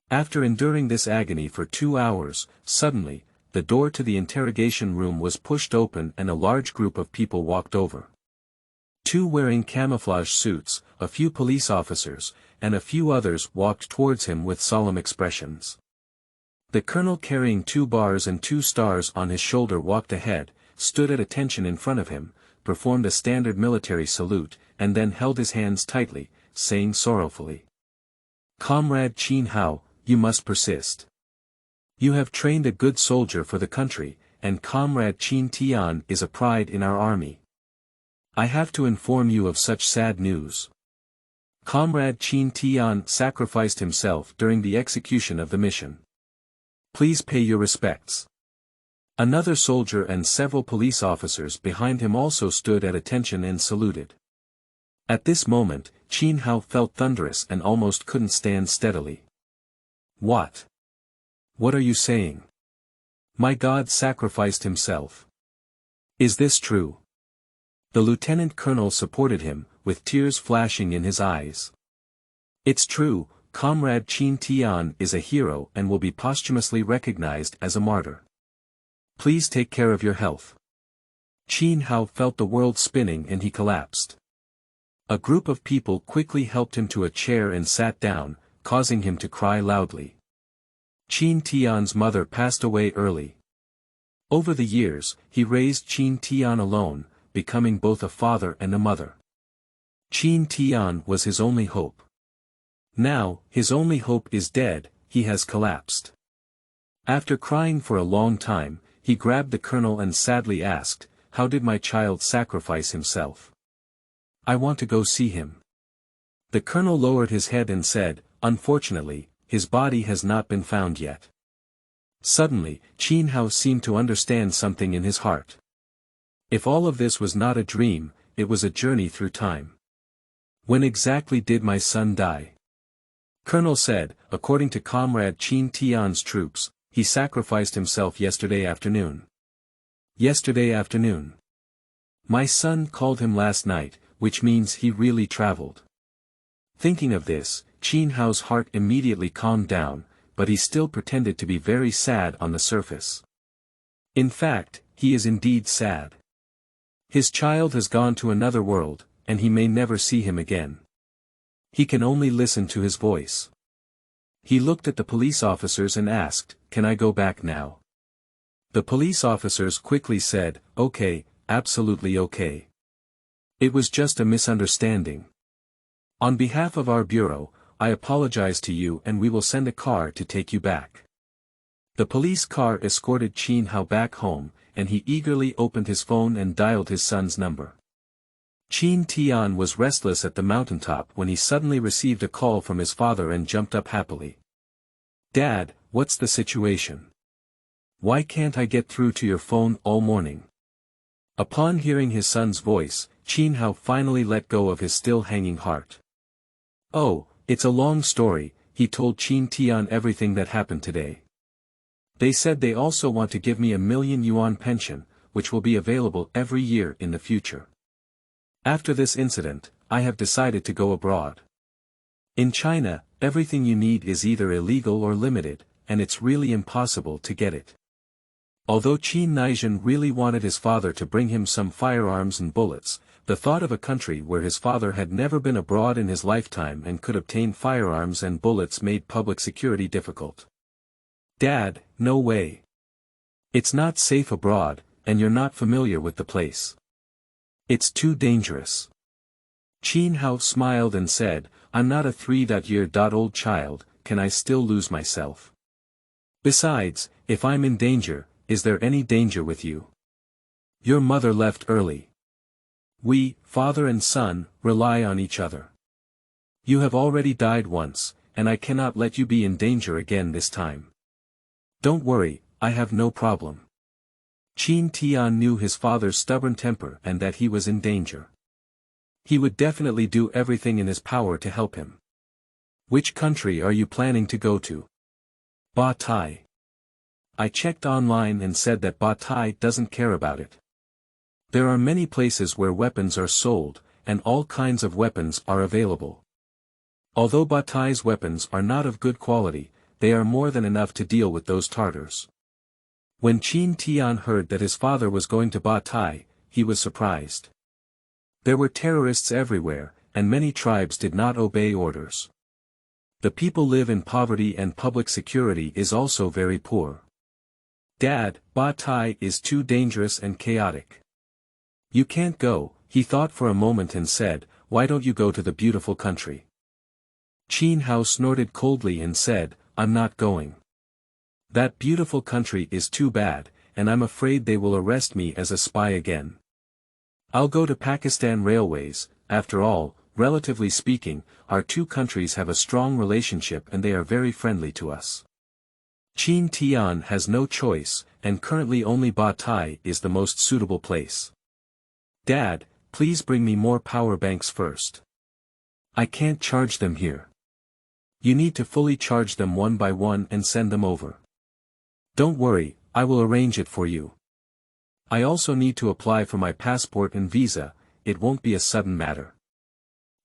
Speaker 1: After enduring this agony for 2 hours, suddenly, the door to the interrogation room was pushed open and a large group of people walked over. Two wearing camouflage suits, a few police officers, and a few others walked towards him with solemn expressions. The colonel carrying 2 bars and 2 stars on his shoulder walked ahead, stood at attention in front of him, performed a standard military salute, and then held his hands tightly, saying sorrowfully, Comrade Qin Hao, you must persist. You have trained a good soldier for the country, and Comrade Qin Tian is a pride in our army. I have to inform you of such sad news. Comrade Qin Tian sacrificed himself during the execution of the mission. Please pay your respects. Another soldier and several police officers behind him also stood at attention and saluted. At this moment, Qin Hao felt thunderous and almost couldn't stand steadily. What? What are you saying? My God sacrificed himself. Is this true? The lieutenant colonel supported him, with tears flashing in his eyes. It's true, Comrade Qin Tian is a hero and will be posthumously recognized as a martyr. Please take care of your health. Qin Hao felt the world spinning and he collapsed. A group of people quickly helped him to a chair and sat down, causing him to cry loudly. Qin Tian's mother passed away early. Over the years, he raised Qin Tian alone, becoming both a father and a mother. Qin Tian was his only hope. Now, his only hope is dead, he has collapsed. After crying for a long time, he grabbed the colonel and sadly asked, "How did my child sacrifice himself? I want to go see him." The colonel lowered his head and said, "Unfortunately, his body has not been found yet." Suddenly, Qin Hao seemed to understand something in his heart. If all of this was not a dream, it was a journey through time. When exactly did my son die? Colonel said, according to Comrade Qin Tian's troops, he sacrificed himself yesterday afternoon. Yesterday afternoon. My son called him last night, which means he really traveled. Thinking of this, Qin Hao's heart immediately calmed down, but he still pretended to be very sad on the surface. In fact, he is indeed sad. His child has gone to another world, and he may never see him again. He can only listen to his voice. He looked at the police officers and asked, "Can I go back now?" The police officers quickly said, "Okay, absolutely okay. It was just a misunderstanding. On behalf of our bureau, I apologize to you and we will send a car to take you back." The police car escorted Qin Hao back home, and he eagerly opened his phone and dialed his son's number. Qin Tian was restless at the mountaintop when he suddenly received a call from his father and jumped up happily. "Dad, what's the situation? Why can't I get through to your phone all morning?" Upon hearing his son's voice, Qin Hao finally let go of his still hanging heart. "Oh, it's a long story," he told Qin Tian everything that happened today. "They said they also want to give me a 1,000,000 yuan pension, which will be available every year in the future. After this incident, I have decided to go abroad. In China, everything you need is either illegal or limited, and it's really impossible to get it." Although Qin Naizhen really wanted his father to bring him some firearms and bullets, the thought of a country where his father had never been abroad in his lifetime and could obtain firearms and bullets made public security difficult. "Dad, no way. It's not safe abroad, and you're not familiar with the place. It's too dangerous." Qin Hao smiled and said, "I'm not a 3-year-old child, can I still lose myself? Besides, if I'm in danger, is there any danger with you? Your mother left early. We, father and son, rely on each other. You have already died once, and I cannot let you be in danger again this time. Don't worry, I have no problem." Qin Tian knew his father's stubborn temper and that he was in danger. He would definitely do everything in his power to help him. "Which country are you planning to go to?" "Ba-Tai. I checked online and said that Ba-Tai doesn't care about it. There are many places where weapons are sold, and all kinds of weapons are available. Although Ba-Tai's weapons are not of good quality, they are more than enough to deal with those Tartars." When Qin Tian heard that his father was going to Ba-Tai, he was surprised. There were terrorists everywhere, and many tribes did not obey orders. The people live in poverty and public security is also very poor. "Dad, Ba-Tai is too dangerous and chaotic. You can't go," he thought for a moment and said, "Why don't you go to the beautiful country? Qin Hao snorted coldly and said, I'm not going. That beautiful country is too bad, and I'm afraid they will arrest me as a spy again. I'll go to Pakistan Railways. After all, relatively speaking, our two countries have a strong relationship and they are very friendly to us. Qin Tian has no choice, and currently only Batai is the most suitable place. Dad, please bring me more power banks first. I can't charge them here. You need to fully charge them one by one and send them over. Don't worry, I will arrange it for you. I also need to apply for my passport and visa, it won't be a sudden matter.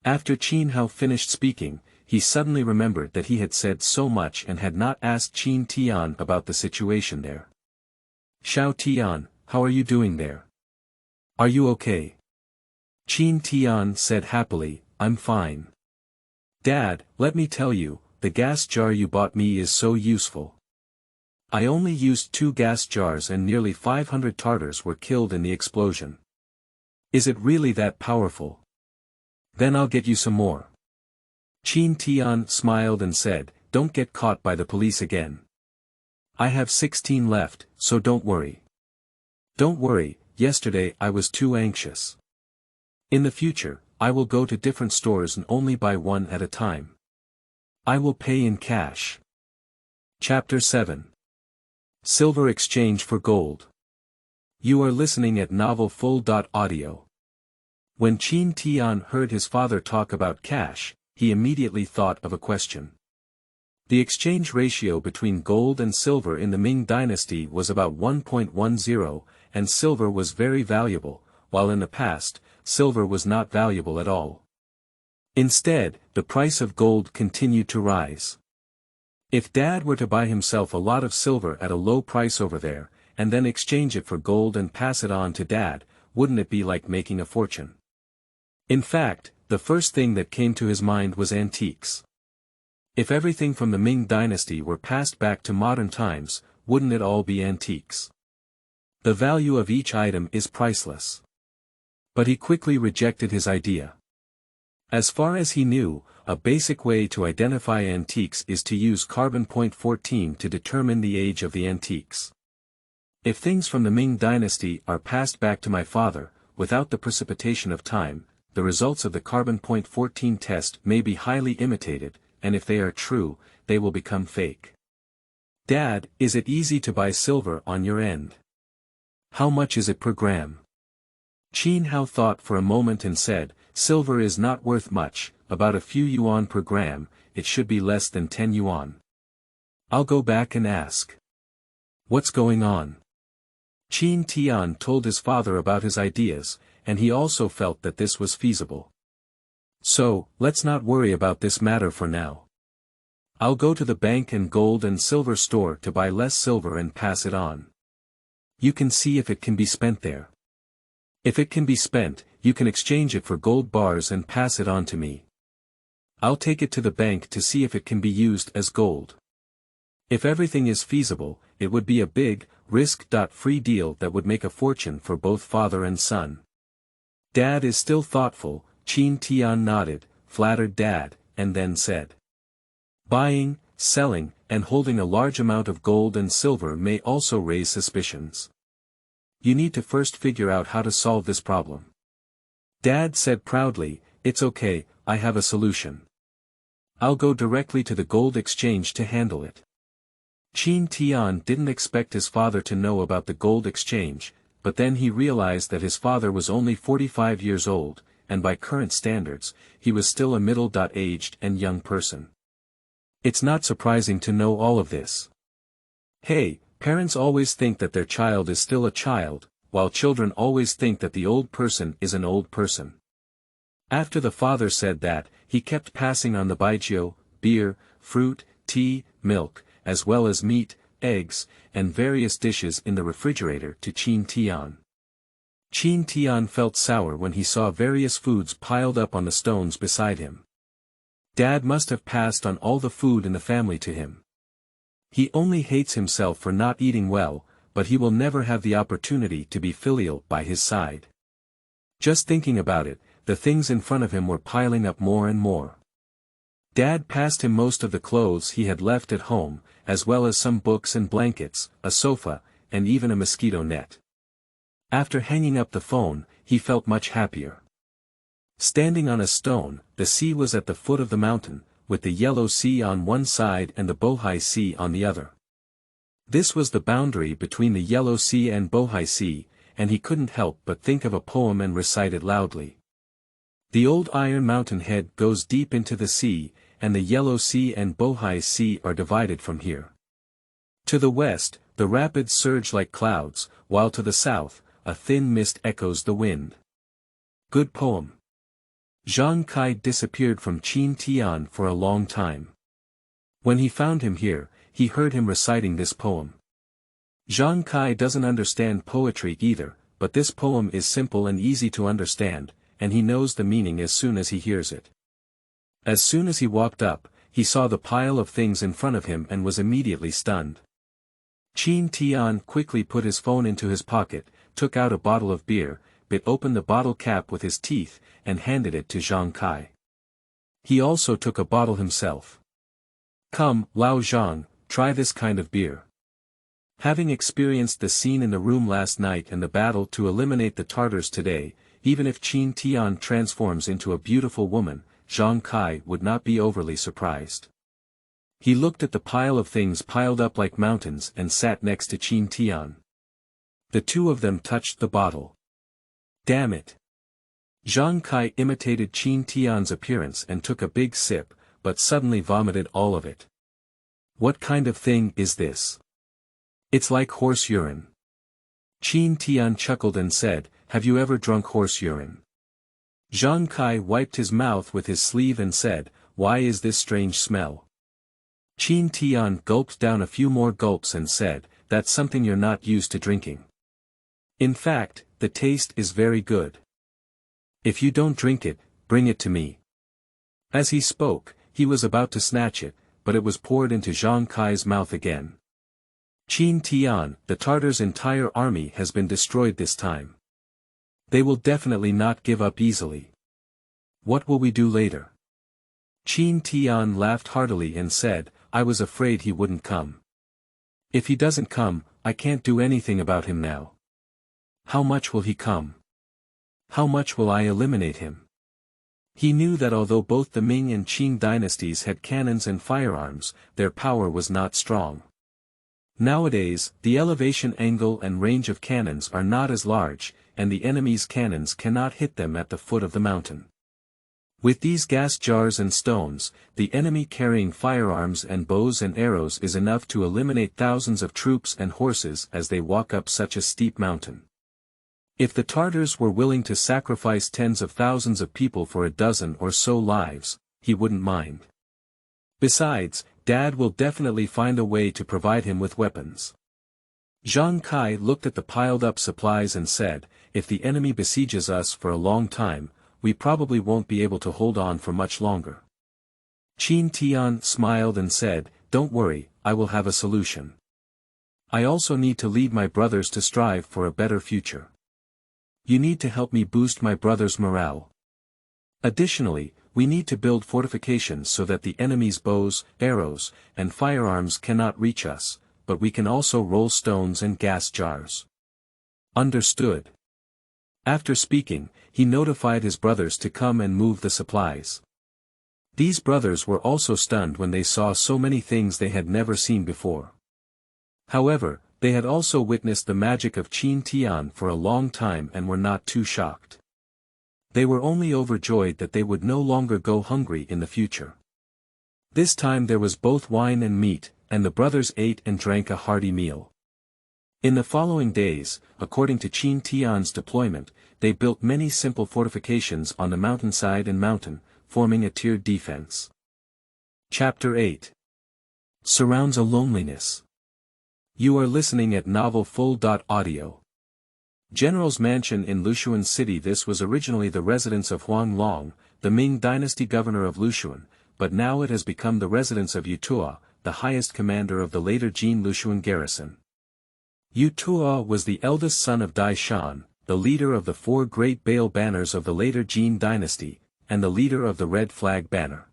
Speaker 1: After Qin Hao finished speaking, he suddenly remembered that he had said so much and had not asked Qin Tian about the situation there. Xiao Tian, how are you doing there? Are you okay? Qin Tian said happily, I'm fine. Dad, let me tell you, the gas jar you bought me is so useful. I only used 2 gas jars and nearly 500 Tartars were killed in the explosion. Is it really that powerful? Then I'll get you some more. Qin Tian smiled and said, don't get caught by the police again. I have 16 left, so don't worry. Don't worry, yesterday I was too anxious. In the future, I will go to different stores and only buy one at a time. I will pay in cash. Chapter 7. Silver Exchange for Gold. You are listening at novelfull.audio. When Qin Tian heard his father talk about cash, he immediately thought of a question. The exchange ratio between gold and silver in the Ming Dynasty was about 1.10, and silver was very valuable, while in the past, silver was not valuable at all. Instead, the price of gold continued to rise. If Dad were to buy himself a lot of silver at a low price over there, and then exchange it for gold and pass it on to Dad, wouldn't it be like making a fortune? In fact, the first thing that came to his mind was antiques. If everything from the Ming Dynasty were passed back to modern times, wouldn't it all be antiques? The value of each item is priceless. But he quickly rejected his idea. As far as he knew, a basic way to identify antiques is to use carbon .14 to determine the age of the antiques. If things from the Ming Dynasty are passed back to my father, without the precipitation of time, the results of the carbon .14 test may be highly imitated, and if they are true, they will become fake. Dad, is it easy to buy silver on your end? How much is it per gram? Qin Hao thought for a moment and said, silver is not worth much, about a few yuan per gram, it should be less than 10 yuan. I'll go back and ask. What's going on? Qin Tian told his father about his ideas, and he also felt that this was feasible. So, let's not worry about this matter for now. I'll go to the bank and gold and silver store to buy less silver and pass it on. You can see if it can be spent there. If it can be spent, you can exchange it for gold bars and pass it on to me. I'll take it to the bank to see if it can be used as gold. If everything is feasible, it would be a big, risk-free deal that would make a fortune for both father and son. Dad is still thoughtful, Qin Tian nodded, flattered Dad, and then said. Buying, selling, and holding a large amount of gold and silver may also raise suspicions. You need to first figure out how to solve this problem. Dad said proudly, it's okay, I have a solution. I'll go directly to the gold exchange to handle it. Qin Tian didn't expect his father to know about the gold exchange, but then he realized that his father was only 45 years old, and by current standards, he was still a middle-aged and young person. It's not surprising to know all of this. Hey, parents always think that their child is still a child, while children always think that the old person is an old person. After the father said that, he kept passing on the baijiu, beer, fruit, tea, milk, as well as meat, eggs, and various dishes in the refrigerator to Qin Tian. Qin Tian felt sour when he saw various foods piled up on the stones beside him. Dad must have passed on all the food in the family to him. He only hates himself for not eating well, but he will never have the opportunity to be filial by his side. Just thinking about it, the things in front of him were piling up more and more. Dad passed him most of the clothes he had left at home, as well as some books and blankets, a sofa, and even a mosquito net. After hanging up the phone, he felt much happier. Standing on a stone, the sea was at the foot of the mountain, with the Yellow Sea on one side and the Bohai Sea on the other. This was the boundary between the Yellow Sea and Bohai Sea, and he couldn't help but think of a poem and recite it loudly. The old Iron Mountain head goes deep into the sea, and the Yellow Sea and Bohai Sea are divided from here. To the west, the rapids surge like clouds, while to the south, a thin mist echoes the wind. Good poem. Zhang Kai disappeared from Qin Tian for a long time. When he found him here, he heard him reciting this poem. Zhang Kai doesn't understand poetry either, but this poem is simple and easy to understand, and he knows the meaning as soon as he hears it. As soon as he walked up, he saw the pile of things in front of him and was immediately stunned. Qin Tian quickly put his phone into his pocket, took out a bottle of beer, bit open the bottle cap with his teeth, and handed it to Zhang Kai. He also took a bottle himself. "Come, Lao Zhang, try this kind of beer." Having experienced the scene in the room last night and the battle to eliminate the Tartars today, even if Qin Tian transforms into a beautiful woman, Zhang Kai would not be overly surprised. He looked at the pile of things piled up like mountains and sat next to Qin Tian. The two of them touched the bottle. "Damn it." Zhang Kai imitated Qin Tian's appearance and took a big sip, but suddenly vomited all of it. "What kind of thing is this? It's like horse urine." Qin Tian chuckled and said, "Have you ever drunk horse urine?" Zhang Kai wiped his mouth with his sleeve and said, "Why is this strange smell?" Qin Tian gulped down a few more gulps and said, "That's something you're not used to drinking. In fact, the taste is very good. If you don't drink it, bring it to me." As he spoke, he was about to snatch it, but it was poured into Zhang Kai's mouth again. "Qin Tian, the Tartars' entire army has been destroyed this time. They will definitely not give up easily. What will we do later?" Qin Tian laughed heartily and said, "I was afraid he wouldn't come. If he doesn't come, I can't do anything about him now. How much will he come? How much will I eliminate him?" He knew that although both the Ming and Qing dynasties had cannons and firearms, their power was not strong. Nowadays, the elevation angle and range of cannons are not as large, and the enemy's cannons cannot hit them at the foot of the mountain. With these gas jars and stones, the enemy carrying firearms and bows and arrows is enough to eliminate thousands of troops and horses as they walk up such a steep mountain. If the Tartars were willing to sacrifice tens of thousands of people for a dozen or so lives, he wouldn't mind. Besides, Dad will definitely find a way to provide him with weapons. Zhang Kai looked at the piled-up supplies and said, "If the enemy besieges us for a long time, we probably won't be able to hold on for much longer." Qin Tian smiled and said, "Don't worry, I will have a solution. I also need to lead my brothers to strive for a better future. You need to help me boost my brothers' morale. Additionally, we need to build fortifications so that the enemy's bows, arrows, and firearms cannot reach us, but we can also roll stones and gas jars." "Understood." After speaking, he notified his brothers to come and move the supplies. These brothers were also stunned when they saw so many things they had never seen before. However, they had also witnessed the magic of Qin Tian for a long time and were not too shocked. They were only overjoyed that they would no longer go hungry in the future. This time there was both wine and meat, and the brothers ate and drank a hearty meal. In the following days, according to Qin Tian's deployment, they built many simple fortifications on the mountainside and mountain, forming a tiered defense. Chapter 8. Surrounds a loneliness. You are listening at novel-full.audio. General's Mansion in Lushun City. This was originally the residence of Huang Long, the Ming Dynasty governor of Lushun, but now it has become the residence of Yutua, the highest commander of the later Jin Lushun garrison. Yutua was the eldest son of Daishan, the leader of the four great Baal banners of the later Jin dynasty, and the leader of the Red Flag banner.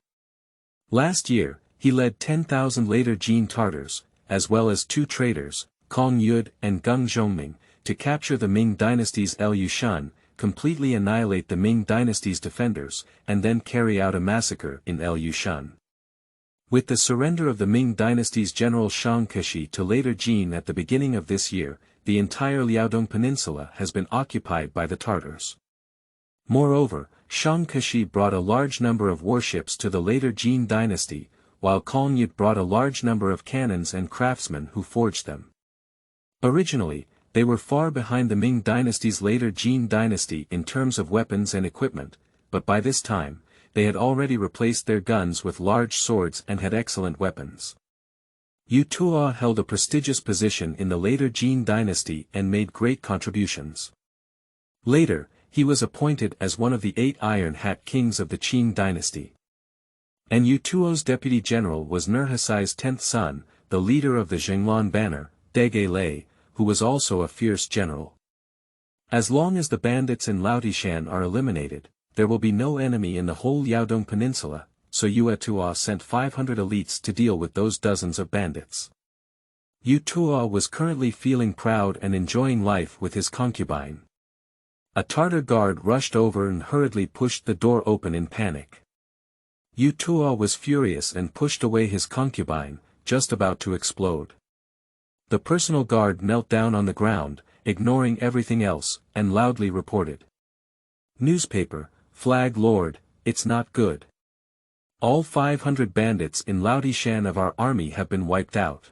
Speaker 1: Last year, he led 10,000 later Jin Tartars, as well as 2 traders, Kong Yud and Gung Zhongming, to capture the Ming Dynasty's Laotieshan, completely annihilate the Ming Dynasty's defenders, and then carry out a massacre in Laotieshan. With the surrender of the Ming Dynasty's general Shang Keshi to later Jin at the beginning of this year, the entire Liaodong Peninsula has been occupied by the Tartars. Moreover, Shang Keshi brought a large number of warships to the later Jin dynasty, while Kong Yud brought a large number of cannons and craftsmen who forged them. Originally, they were far behind the Ming dynasty's later Jin dynasty in terms of weapons and equipment, but by this time, they had already replaced their guns with large swords and had excellent weapons. Yu Tuo held a prestigious position in the later Jin dynasty and made great contributions. Later, he was appointed as one of the 8 Iron Hat kings of the Qin dynasty. And Yu Tuo's deputy general was Nurhasai's 10th son, the leader of the Zhenglan banner, Dege-Lei, who was also a fierce general. As long as the bandits in Laotieshan are eliminated, there will be no enemy in the whole Liaodong Peninsula, so Yu Tuo sent 500 elites to deal with those dozens of bandits. Yu Tuo was currently feeling proud and enjoying life with his concubine. A Tartar guard rushed over and hurriedly pushed the door open in panic. Yu Tuo was furious and pushed away his concubine, just about to explode. The personal guard knelt down on the ground, ignoring everything else, and loudly reported. Newspaper, Flag Lord, it's not good. All 500 bandits in Laotieshan of our army have been wiped out.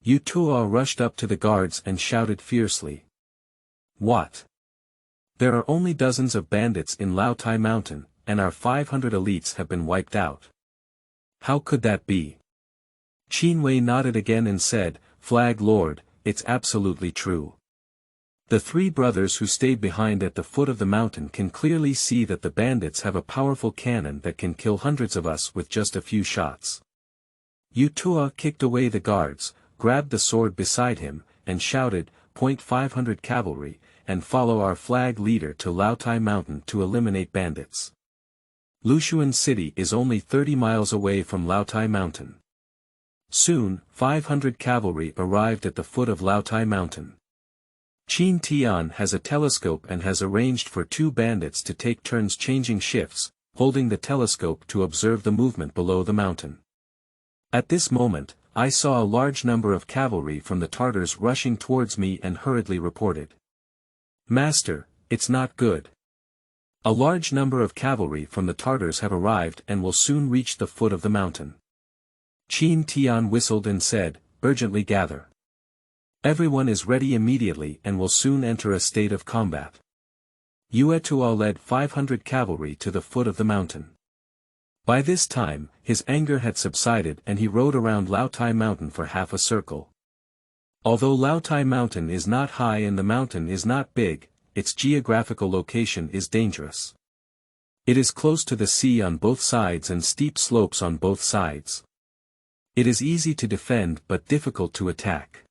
Speaker 1: Yu Tuo rushed up to the guards and shouted fiercely. What? There are only dozens of bandits in Laotai Mountain, and our 500 elites have been wiped out. How could that be? Qin Wei nodded again and said, Flag Lord, it's absolutely true. The 3 brothers who stayed behind at the foot of the mountain can clearly see that the bandits have a powerful cannon that can kill hundreds of us with just a few shots. Yu Tuo kicked away the guards, grabbed the sword beside him, and shouted, Point 500 cavalry, and follow our flag leader to Laotai Mountain to eliminate bandits. Lushun city is only 30 miles away from Laotai Mountain. Soon, 500 cavalry arrived at the foot of Laotai Mountain. Qin Tian has a telescope and has arranged for 2 bandits to take turns changing shifts, holding the telescope to observe the movement below the mountain. At this moment, I saw a large number of cavalry from the Tartars rushing towards me and hurriedly reported. Master, it's not good. A large number of cavalry from the Tartars have arrived and will soon reach the foot of the mountain. Qin Tian whistled and said, Urgently gather. Everyone is ready immediately and will soon enter a state of combat. Yu Tuo led 500 cavalry to the foot of the mountain. By this time, his anger had subsided and he rode around Laotai Mountain for half a circle. Although Laotai Mountain is not high and the mountain is not big, its geographical location is dangerous. It is close to the sea on both sides and steep slopes on both sides. It is easy to defend but difficult to attack.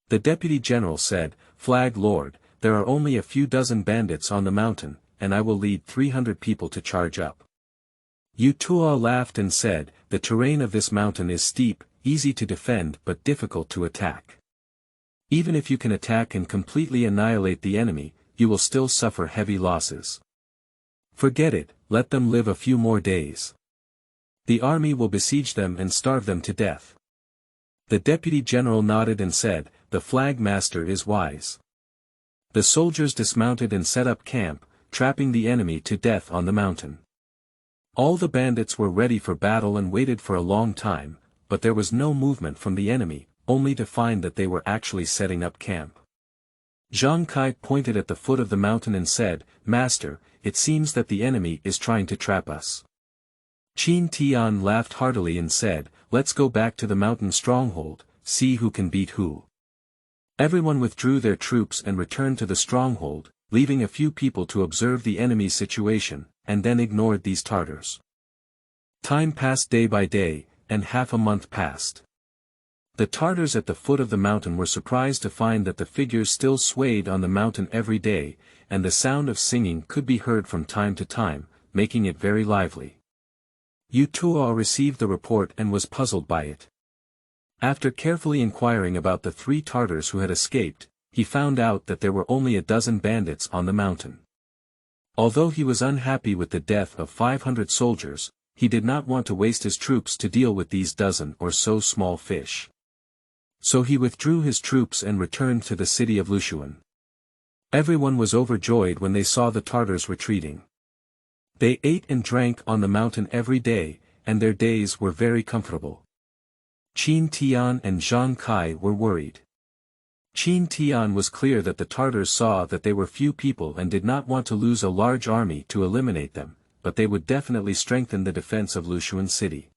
Speaker 1: The deputy general said, Flag Lord, there are only a few dozen bandits on the mountain, and I will lead 300 people to charge up. Yu Tuo laughed and said, The terrain of this mountain is steep, easy to defend but difficult to attack. Even if you can attack and completely annihilate the enemy, you will still suffer heavy losses. Forget it, let them live a few more days. The army will besiege them and starve them to death. The deputy general nodded and said, The flag master is wise. The soldiers dismounted and set up camp, trapping the enemy to death on the mountain. All the bandits were ready for battle and waited for a long time, but there was no movement from the enemy, only to find that they were actually setting up camp. Zhang Kai pointed at the foot of the mountain and said, Master, it seems that the enemy is trying to trap us. Qin Tian laughed heartily and said, Let's go back to the mountain stronghold, see who can beat who. Everyone withdrew their troops and returned to the stronghold, leaving a few people to observe the enemy's situation, and then ignored these Tartars. Time passed day by day, and half a month passed. The Tartars at the foot of the mountain were surprised to find that the figures still swayed on the mountain every day, and the sound of singing could be heard from time to time, making it very lively. Yutuo received the report and was puzzled by it. After carefully inquiring about the 3 Tartars who had escaped, he found out that there were only a dozen bandits on the mountain. Although he was unhappy with the death of 500 soldiers, he did not want to waste his troops to deal with these dozen or so small fish. So he withdrew his troops and returned to the city of Lushun. Everyone was overjoyed when they saw the Tartars retreating. They ate and drank on the mountain every day, and their days were very comfortable. Qin Tian and Zhang Kai were worried. Qin Tian was clear that the Tartars saw that they were few people and did not want to lose a large army to eliminate them, but they would definitely strengthen the defense of Lushun city.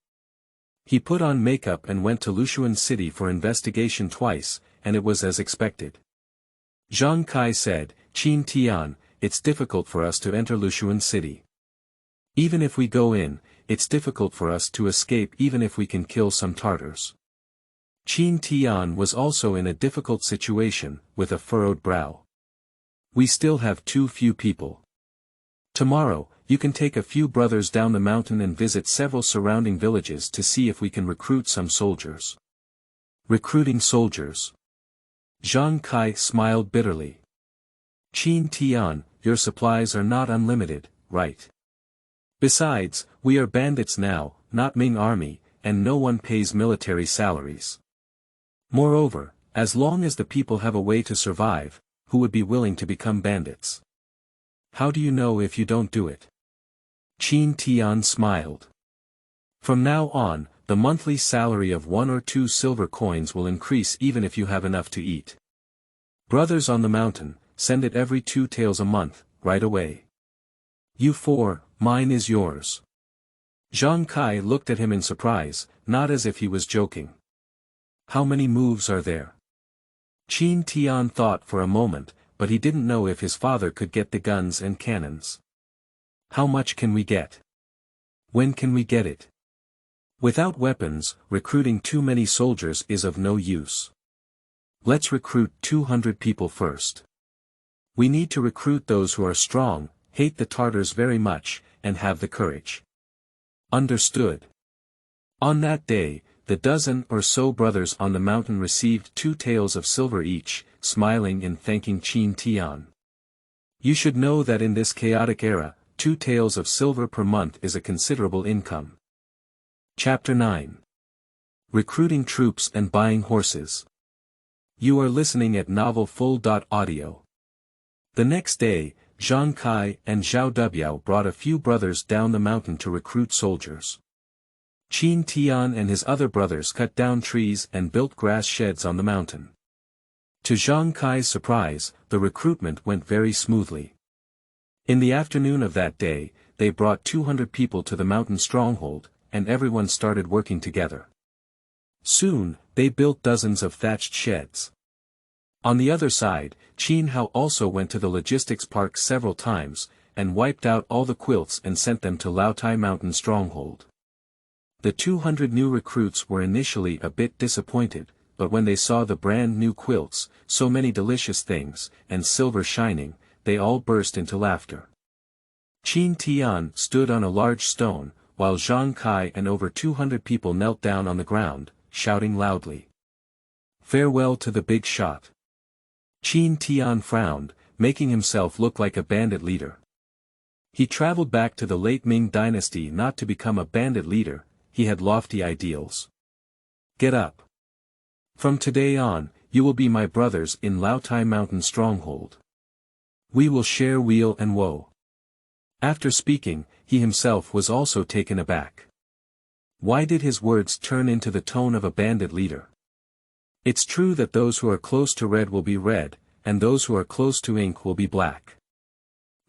Speaker 1: He put on makeup and went to Lushun city for investigation twice, and it was as expected. Zhang Kai said, "Qin Tian, it's difficult for us to enter Lushun city. Even if we go in, it's difficult for us to escape even if we can kill some Tartars." Qin Tian was also in a difficult situation, with a furrowed brow. "We still have too few people. Tomorrow, you can take a few brothers down the mountain and visit several surrounding villages to see if we can recruit some soldiers." Recruiting soldiers. Zhang Kai smiled bitterly. "Qin Tian, your supplies are not unlimited, right? Besides, we are bandits now, not Ming army, and no one pays military salaries. Moreover, as long as the people have a way to survive, who would be willing to become bandits? How do you know if you don't do it?" Qin Tian smiled. "From now on, the monthly salary of 1 or 2 silver coins will increase even if you have enough to eat. Brothers on the mountain, send it every 2 taels a month, right away. You 4, mine is yours." Zhang Kai looked at him in surprise, not as if he was joking. "How many moves are there?" Qin Tian thought for a moment, but he didn't know if his father could get the guns and cannons. "How much can we get? When can we get it? Without weapons, recruiting too many soldiers is of no use. Let's recruit 200 people first. We need to recruit those who are strong, hate the Tartars very much, and have the courage." Understood. On that day, the dozen or so brothers on the mountain received 2 taels of silver each, smiling and thanking Qin Tian. You should know that in this chaotic era, 2 taels of silver per month is a considerable income. Chapter 9. Recruiting troops and buying horses. You are listening at novelfull.audio. The next day, Zhang Kai and Zhao Dubiao brought a few brothers down the mountain to recruit soldiers. Qin Tian and his other brothers cut down trees and built grass sheds on the mountain. To Zhang Kai's surprise, the recruitment went very smoothly. In the afternoon of that day, they brought 200 people to the mountain stronghold, and everyone started working together. Soon, they built dozens of thatched sheds. On the other side, Qin Hao also went to the logistics park several times, and wiped out all the quilts and sent them to Laotai mountain stronghold. The 200 new recruits were initially a bit disappointed, but when they saw the brand new quilts, so many delicious things, and silver shining, they all burst into laughter. Qin Tian stood on a large stone, while Zhang Kai and over 200 people knelt down on the ground, shouting loudly, "Farewell to the big shot." Qin Tian frowned, making himself look like a bandit leader. He traveled back to the late Ming Dynasty not to become a bandit leader. He had lofty ideals. "Get up. From today on, you will be my brothers in Laotai mountain stronghold. We will share weal and woe." After speaking, he himself was also taken aback. Why did his words turn into the tone of a bandit leader? It's true that those who are close to red will be red, and those who are close to ink will be black.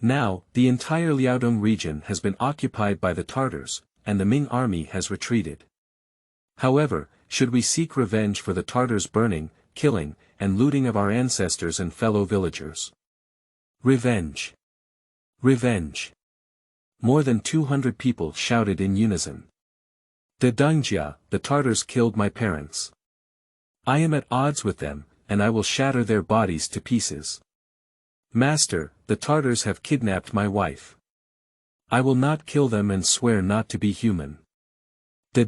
Speaker 1: Now, the entire Liaodong region has been occupied by the Tartars, and the Ming army has retreated. However, should we seek revenge for the Tartars' burning, killing, and looting of our ancestors and fellow villagers? Revenge! Revenge! More than 200 people shouted in unison. "The Dungjia, the Tartars killed my parents. I am at odds with them, and I will shatter their bodies to pieces. Master, the Tartars have kidnapped my wife. I will not kill them and swear not to be human." The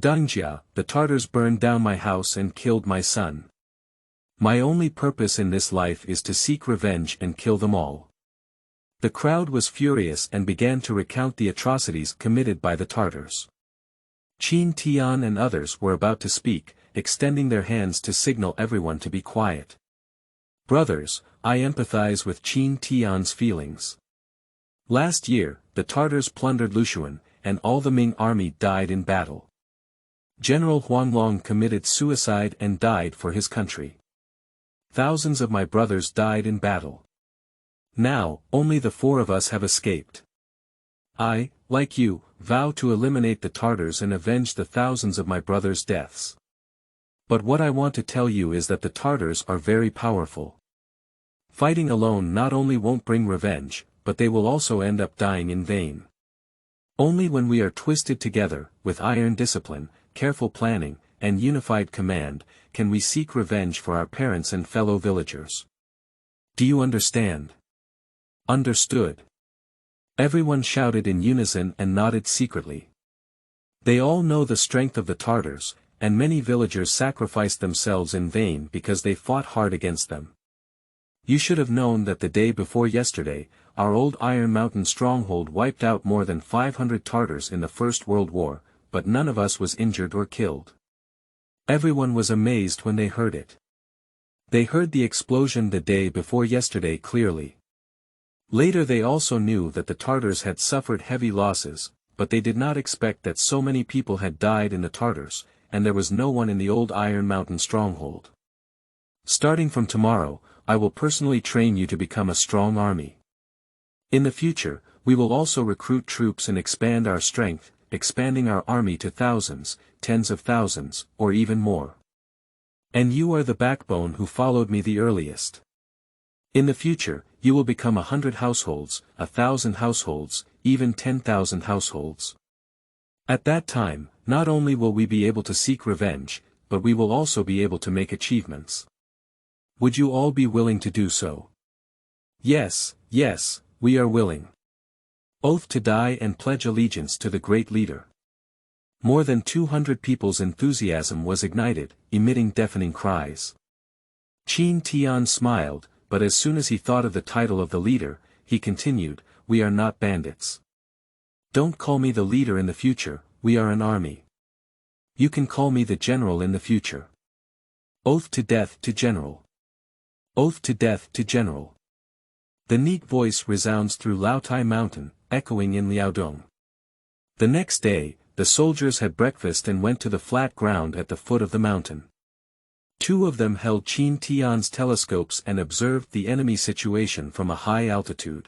Speaker 1: Tartars burned down my house and killed my son. My only purpose in this life is to seek revenge and kill them all. The crowd was furious and began to recount the atrocities committed by the Tartars. Qin Tian and others were about to speak, extending their hands to signal everyone to be quiet. Brothers, I empathize with Qin Tian's feelings. Last year, the Tartars plundered Lushun, and all the Ming army died in battle. General Huanglong committed suicide and died for his country. Thousands of my brothers died in battle. Now, only the 4 of us have escaped. I, like you, vow to eliminate the Tartars and avenge the thousands of my brothers' deaths. But what I want to tell you is that the Tartars are very powerful. Fighting alone not only won't bring revenge, but they will also end up dying in vain. Only when we are twisted together, with iron discipline, careful planning, and unified command, can we seek revenge for our parents and fellow villagers. Do you understand? Understood. Everyone shouted in unison and nodded secretly. They all know the strength of the Tartars, and many villagers sacrificed themselves in vain because they fought hard against them. You should have known that the day before yesterday, our old Iron Mountain stronghold wiped out more than 500 Tartars in the First World War, but none of us was injured or killed. Everyone was amazed when they heard it. They heard the explosion the day before yesterday clearly. Later they also knew that the Tartars had suffered heavy losses, but they did not expect that so many people had died in the Tartars, and there was no one in the old Iron Mountain stronghold. Starting from tomorrow, I will personally train you to become a strong army. In the future, we will also recruit troops and expand our strength, expanding our army to thousands, tens of thousands, or even more. And you are the backbone who followed me the earliest. In the future, you will become 100 households, 1,000 households, even 10,000 households. At that time, not only will we be able to seek revenge, but we will also be able to make achievements. Would you all be willing to do so? Yes, yes, we are willing. Oath to die and pledge allegiance to the great leader. More than 200 people's enthusiasm was ignited, emitting deafening cries. Qin Tian smiled, but as soon as he thought of the title of the leader, he continued, "We are not bandits. Don't call me the leader in the future, we are an army. You can call me the general in the future. Oath to death to general. Oath to death to general." The neat voice resounds through Laotai Mountain, echoing in Liaodong. The next day, the soldiers had breakfast and went to the flat ground at the foot of the mountain. 2 of them held Qin Tian's telescopes and observed the enemy situation from a high altitude.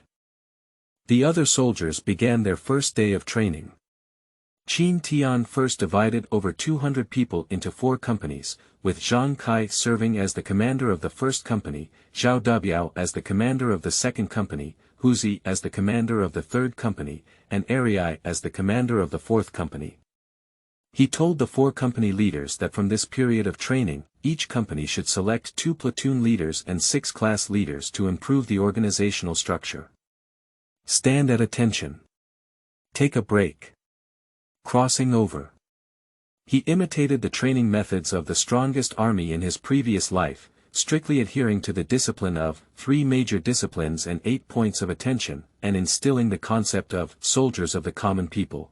Speaker 1: The other soldiers began their first day of training. Qin Tian first divided over 200 people into 4 companies, with Zhang Kai serving as the commander of the first company, Zhao Dubiao as the commander of the second company, Hu Zi as the commander of the third company, and Ariai as the commander of the fourth company. He told the 4 company leaders that from this period of training, each company should select 2 platoon leaders and 6 class leaders to improve the organizational structure. Stand at attention. Take a break. Crossing over. He imitated the training methods of the strongest army in his previous life, strictly adhering to the discipline of 3 major disciplines and 8 points of attention, and instilling the concept of soldiers of the common people.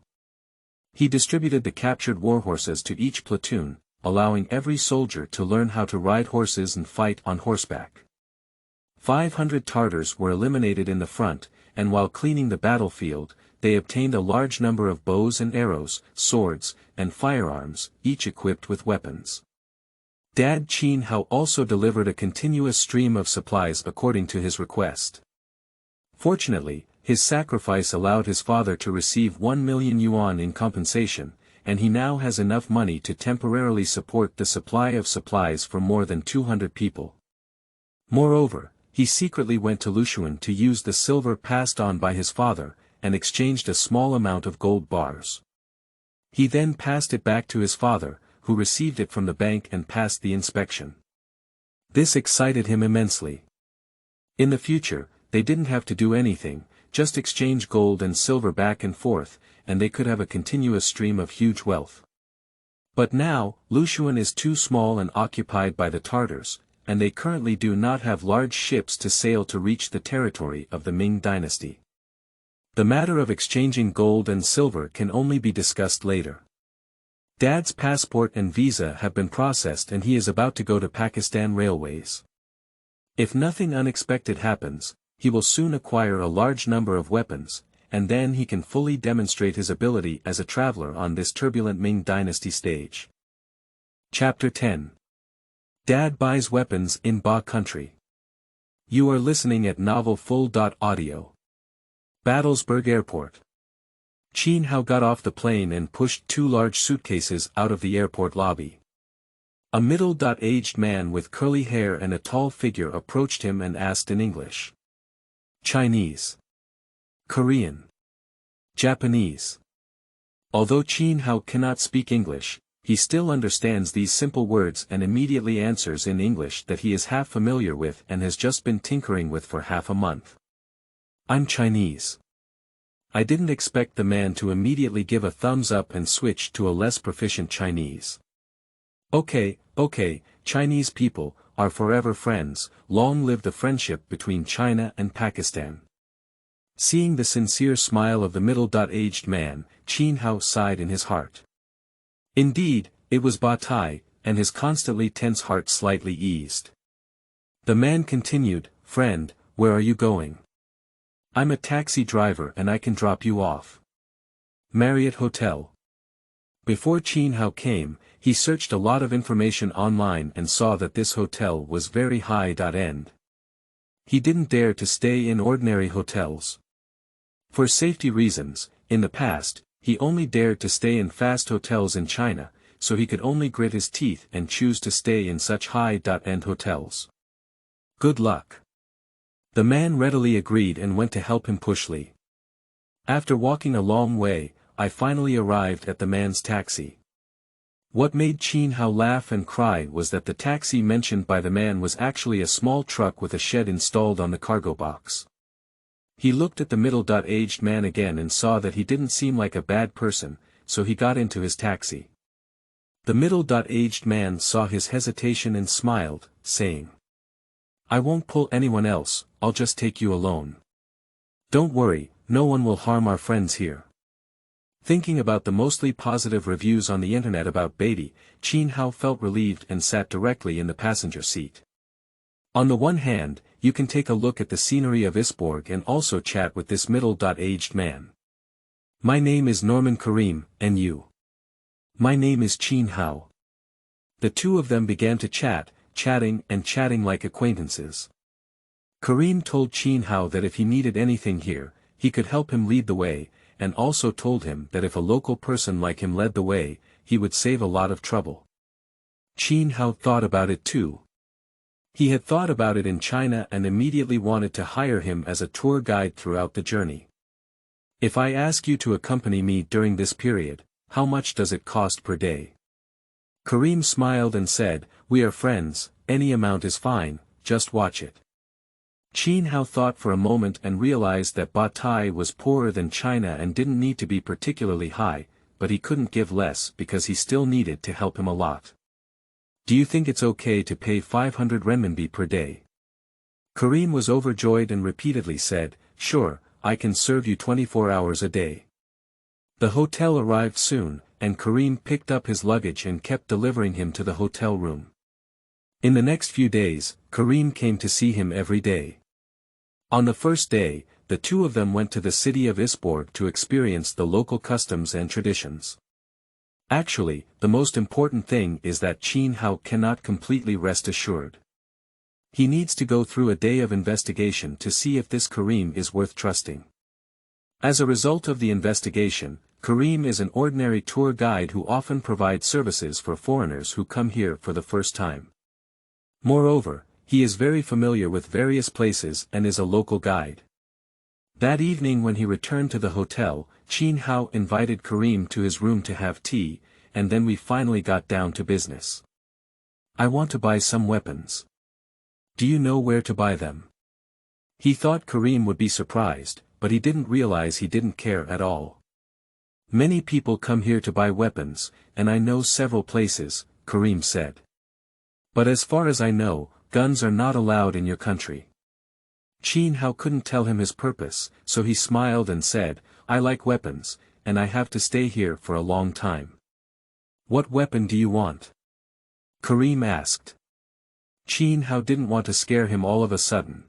Speaker 1: He distributed the captured warhorses to each platoon, allowing every soldier to learn how to ride horses and fight on horseback. 500 Tartars were eliminated in the front, and while cleaning the battlefield, they obtained a large number of bows and arrows, swords, and firearms, each equipped with weapons. Dad Qin Hao also delivered a continuous stream of supplies according to his request. Fortunately, his sacrifice allowed his father to receive 1 million yuan in compensation, and he now has enough money to temporarily support the supply of supplies for more than 200 people. Moreover, he secretly went to Lushun to use the silver passed on by his father, and exchanged a small amount of gold bars. He then passed it back to his father, who received it from the bank and passed the inspection. This excited him immensely. In the future, they didn't have to do anything, just exchange gold and silver back and forth, and they could have a continuous stream of huge wealth. But now, Lushun is too small and occupied by the Tartars, and they currently do not have large ships to sail to reach the territory of the Ming Dynasty. The matter of exchanging gold and silver can only be discussed later. Dad's passport and visa have been processed and he is about to go to Pakistan Railways. If nothing unexpected happens, he will soon acquire a large number of weapons, and then he can fully demonstrate his ability as a traveler on this turbulent Ming Dynasty stage. Chapter 10. Dad buys weapons in Ba country. You are listening at Novel Full.Audio. Battlesburg Airport. Qin Hao got off the plane and pushed 2 large suitcases out of the airport lobby. A middle-aged man with curly hair and a tall figure approached him and asked in English. Chinese. Korean. Japanese. Although Qin Hao cannot speak English, he still understands these simple words and immediately answers in English that he is half familiar with and has just been tinkering with for half a month. I'm Chinese. I didn't expect the man to immediately give a thumbs up and switch to a less proficient Chinese. Okay, Chinese people are forever friends, long live the friendship between China and Pakistan. Seeing the sincere smile of the middle-aged man, Qin Hao sighed in his heart. Indeed, it was Ba Tai, and his constantly tense heart slightly eased. The man continued, Friend, where are you going? I'm a taxi driver and I can drop you off. Marriott Hotel. Before Qin Hao came, he searched a lot of information online and saw that this hotel was very high-end. He didn't dare to stay in ordinary hotels. For safety reasons, in the past, he only dared to stay in fast hotels in China, so he could only grit his teeth and choose to stay in such high-end hotels. Good luck. The man readily agreed and went to help him push Li. After walking a long way, I finally arrived at the man's taxi. What made Qin Hao laugh and cry was that the taxi mentioned by the man was actually a small truck with a shed installed on the cargo box. He looked at the middle-aged man again and saw that he didn't seem like a bad person, so he got into his taxi. The middle-aged man saw his hesitation and smiled, saying, I won't pull anyone else, I'll just take you alone. Don't worry, no one will harm our friends here. Thinking about the mostly positive reviews on the internet about Bandit, Qin Hao felt relieved and sat directly in the passenger seat. On the one hand, you can take a look at the scenery of Isborg and also chat with this middle-aged man. My name is Norman Karim, and you? My name is Qin Hao. The two of them began to chatting like acquaintances. Karim told Qin Hao that if he needed anything here, he could help him lead the way, and also told him that if a local person like him led the way, he would save a lot of trouble. Qin Hao thought about it too. He had thought about it in China and immediately wanted to hire him as a tour guide throughout the journey. If I ask you to accompany me during this period, how much does it cost per day? Karim smiled and said, We are friends, any amount is fine, just watch it. Qin Hao thought for a moment and realized that Ba Tai was poorer than China and didn't need to be particularly high, but he couldn't give less because he still needed to help him a lot. Do you think it's okay to pay 500 renminbi per day? Karim was overjoyed and repeatedly said, Sure, I can serve you 24 hours a day. The hotel arrived soon, and Karim picked up his luggage and kept delivering him to the hotel room. In the next few days, Karim came to see him every day. On the first day, the two of them went to the city of Isborg to experience the local customs and traditions. Actually, the most important thing is that Qin Hao cannot completely rest assured. He needs to go through a day of investigation to see if this Karim is worth trusting. As a result of the investigation, Karim is an ordinary tour guide who often provides services for foreigners who come here for the first time. Moreover, he is very familiar with various places and is a local guide. That evening when he returned to the hotel, Qin Hao invited Karim to his room to have tea, and then we finally got down to business. I want to buy some weapons. Do you know where to buy them? He thought Karim would be surprised, but he didn't realize he didn't care at all. Many people come here to buy weapons, and I know several places, Karim said. But as far as I know, guns are not allowed in your country. Qin Hao couldn't tell him his purpose, so he smiled and said, I like weapons, and I have to stay here for a long time. What weapon do you want? Karim asked. Qin Hao didn't want to scare him all of a sudden.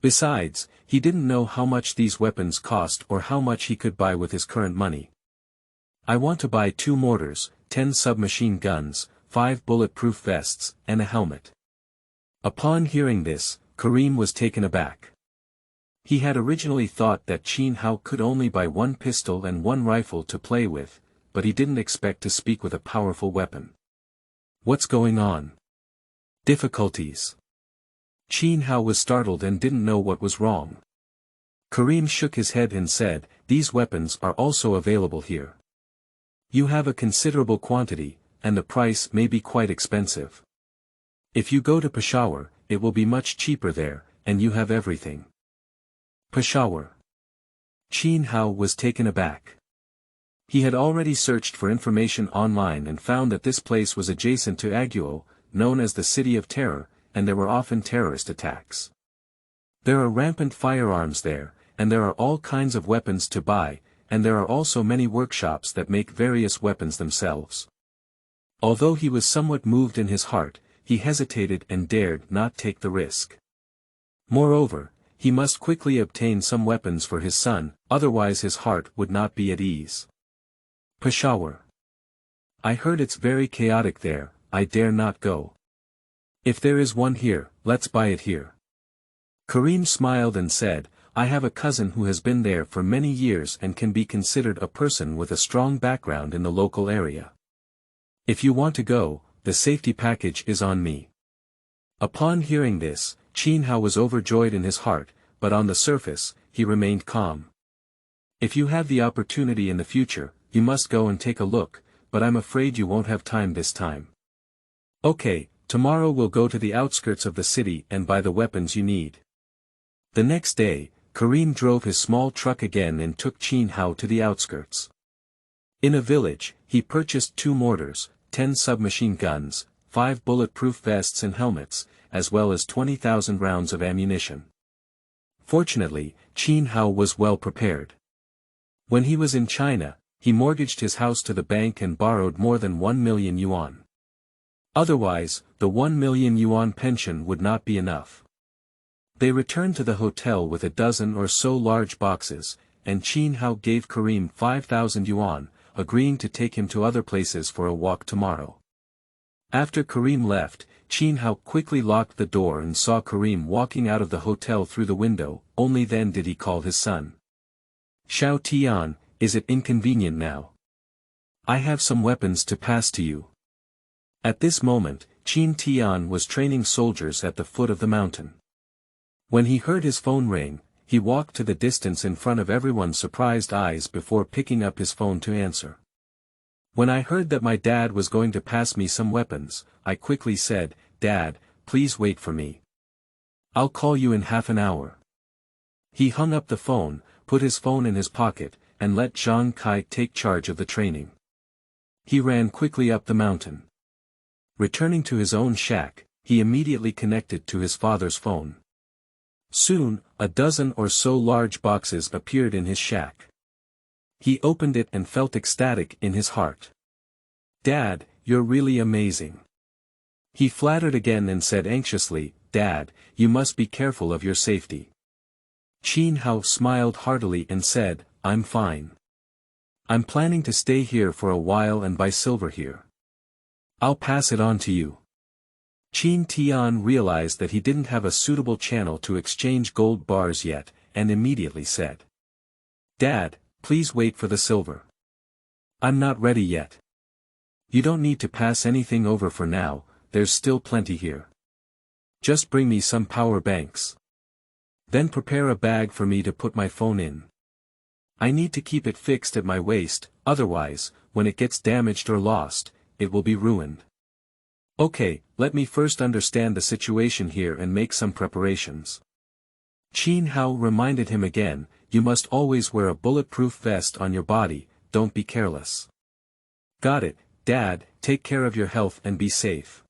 Speaker 1: Besides, he didn't know how much these weapons cost or how much he could buy with his current money. I want to buy 2 mortars, 10 submachine guns, 5 bulletproof vests, and a helmet. Upon hearing this, Karim was taken aback. He had originally thought that Qin Hao could only buy 1 pistol and 1 rifle to play with, but he didn't expect to speak with a powerful weapon. What's going on? Difficulties. Qin Hao was startled and didn't know what was wrong. Karim shook his head and said, these weapons are also available here. You have a considerable quantity, and the price may be quite expensive. If you go to Peshawar, it will be much cheaper there, and you have everything. Peshawar. Qin Hao was taken aback. He had already searched for information online and found that this place was adjacent to Aguo, known as the City of Terror, and there were often terrorist attacks. There are rampant firearms there, and there are all kinds of weapons to buy, and there are also many workshops that make various weapons themselves. Although he was somewhat moved in his heart, he hesitated and dared not take the risk. Moreover, he must quickly obtain some weapons for his son, otherwise his heart would not be at ease. Peshawar. I heard it's very chaotic there, I dare not go. If there is one here, let's buy it here. Karim smiled and said, I have a cousin who has been there for many years and can be considered a person with a strong background in the local area. If you want to go, the safety package is on me. Upon hearing this, Qin Hao was overjoyed in his heart, but on the surface, he remained calm. If you have the opportunity in the future, you must go and take a look, but I'm afraid you won't have time this time. Okay, tomorrow we'll go to the outskirts of the city and buy the weapons you need. The next day, Karim drove his small truck again and took Qin Hao to the outskirts. In a village, he purchased 2 mortars, 10 submachine guns, 5 bulletproof vests and helmets, as well as 20,000 rounds of ammunition. Fortunately, Qin Hao was well prepared. When he was in China, he mortgaged his house to the bank and borrowed more than 1 million yuan. Otherwise, the 1 million yuan pension would not be enough. They returned to the hotel with a dozen or so large boxes, and Qin Hao gave Karim 5,000 yuan, agreeing to take him to other places for a walk tomorrow. After Karim left, Qin Hao quickly locked the door and saw Karim walking out of the hotel through the window. Only then did he call his son. Xiao Tian, is it inconvenient now? I have some weapons to pass to you. At this moment, Qin Tian was training soldiers at the foot of the mountain. When he heard his phone ring, he walked to the distance in front of everyone's surprised eyes before picking up his phone to answer. When I heard that my dad was going to pass me some weapons, I quickly said, Dad, please wait for me. I'll call you in half an hour. He hung up the phone, put his phone in his pocket, and let Zhang Kai take charge of the training. He ran quickly up the mountain. Returning to his own shack, he immediately connected to his father's phone. Soon, a dozen or so large boxes appeared in his shack. He opened it and felt ecstatic in his heart. Dad, you're really amazing. He flattered again and said anxiously, Dad, you must be careful of your safety. Qin Hao smiled heartily and said, I'm fine. I'm planning to stay here for a while and buy silver here. I'll pass it on to you. Qin Tian realized that he didn't have a suitable channel to exchange gold bars yet, and immediately said, Dad, please wait for the silver. I'm not ready yet. You don't need to pass anything over for now, there's still plenty here. Just bring me some power banks. Then prepare a bag for me to put my phone in. I need to keep it fixed at my waist, otherwise, when it gets damaged or lost, it will be ruined. Okay, let me first understand the situation here and make some preparations. Qin Hao reminded him again, you must always wear a bulletproof vest on your body, don't be careless. Got it, Dad, take care of your health and be safe.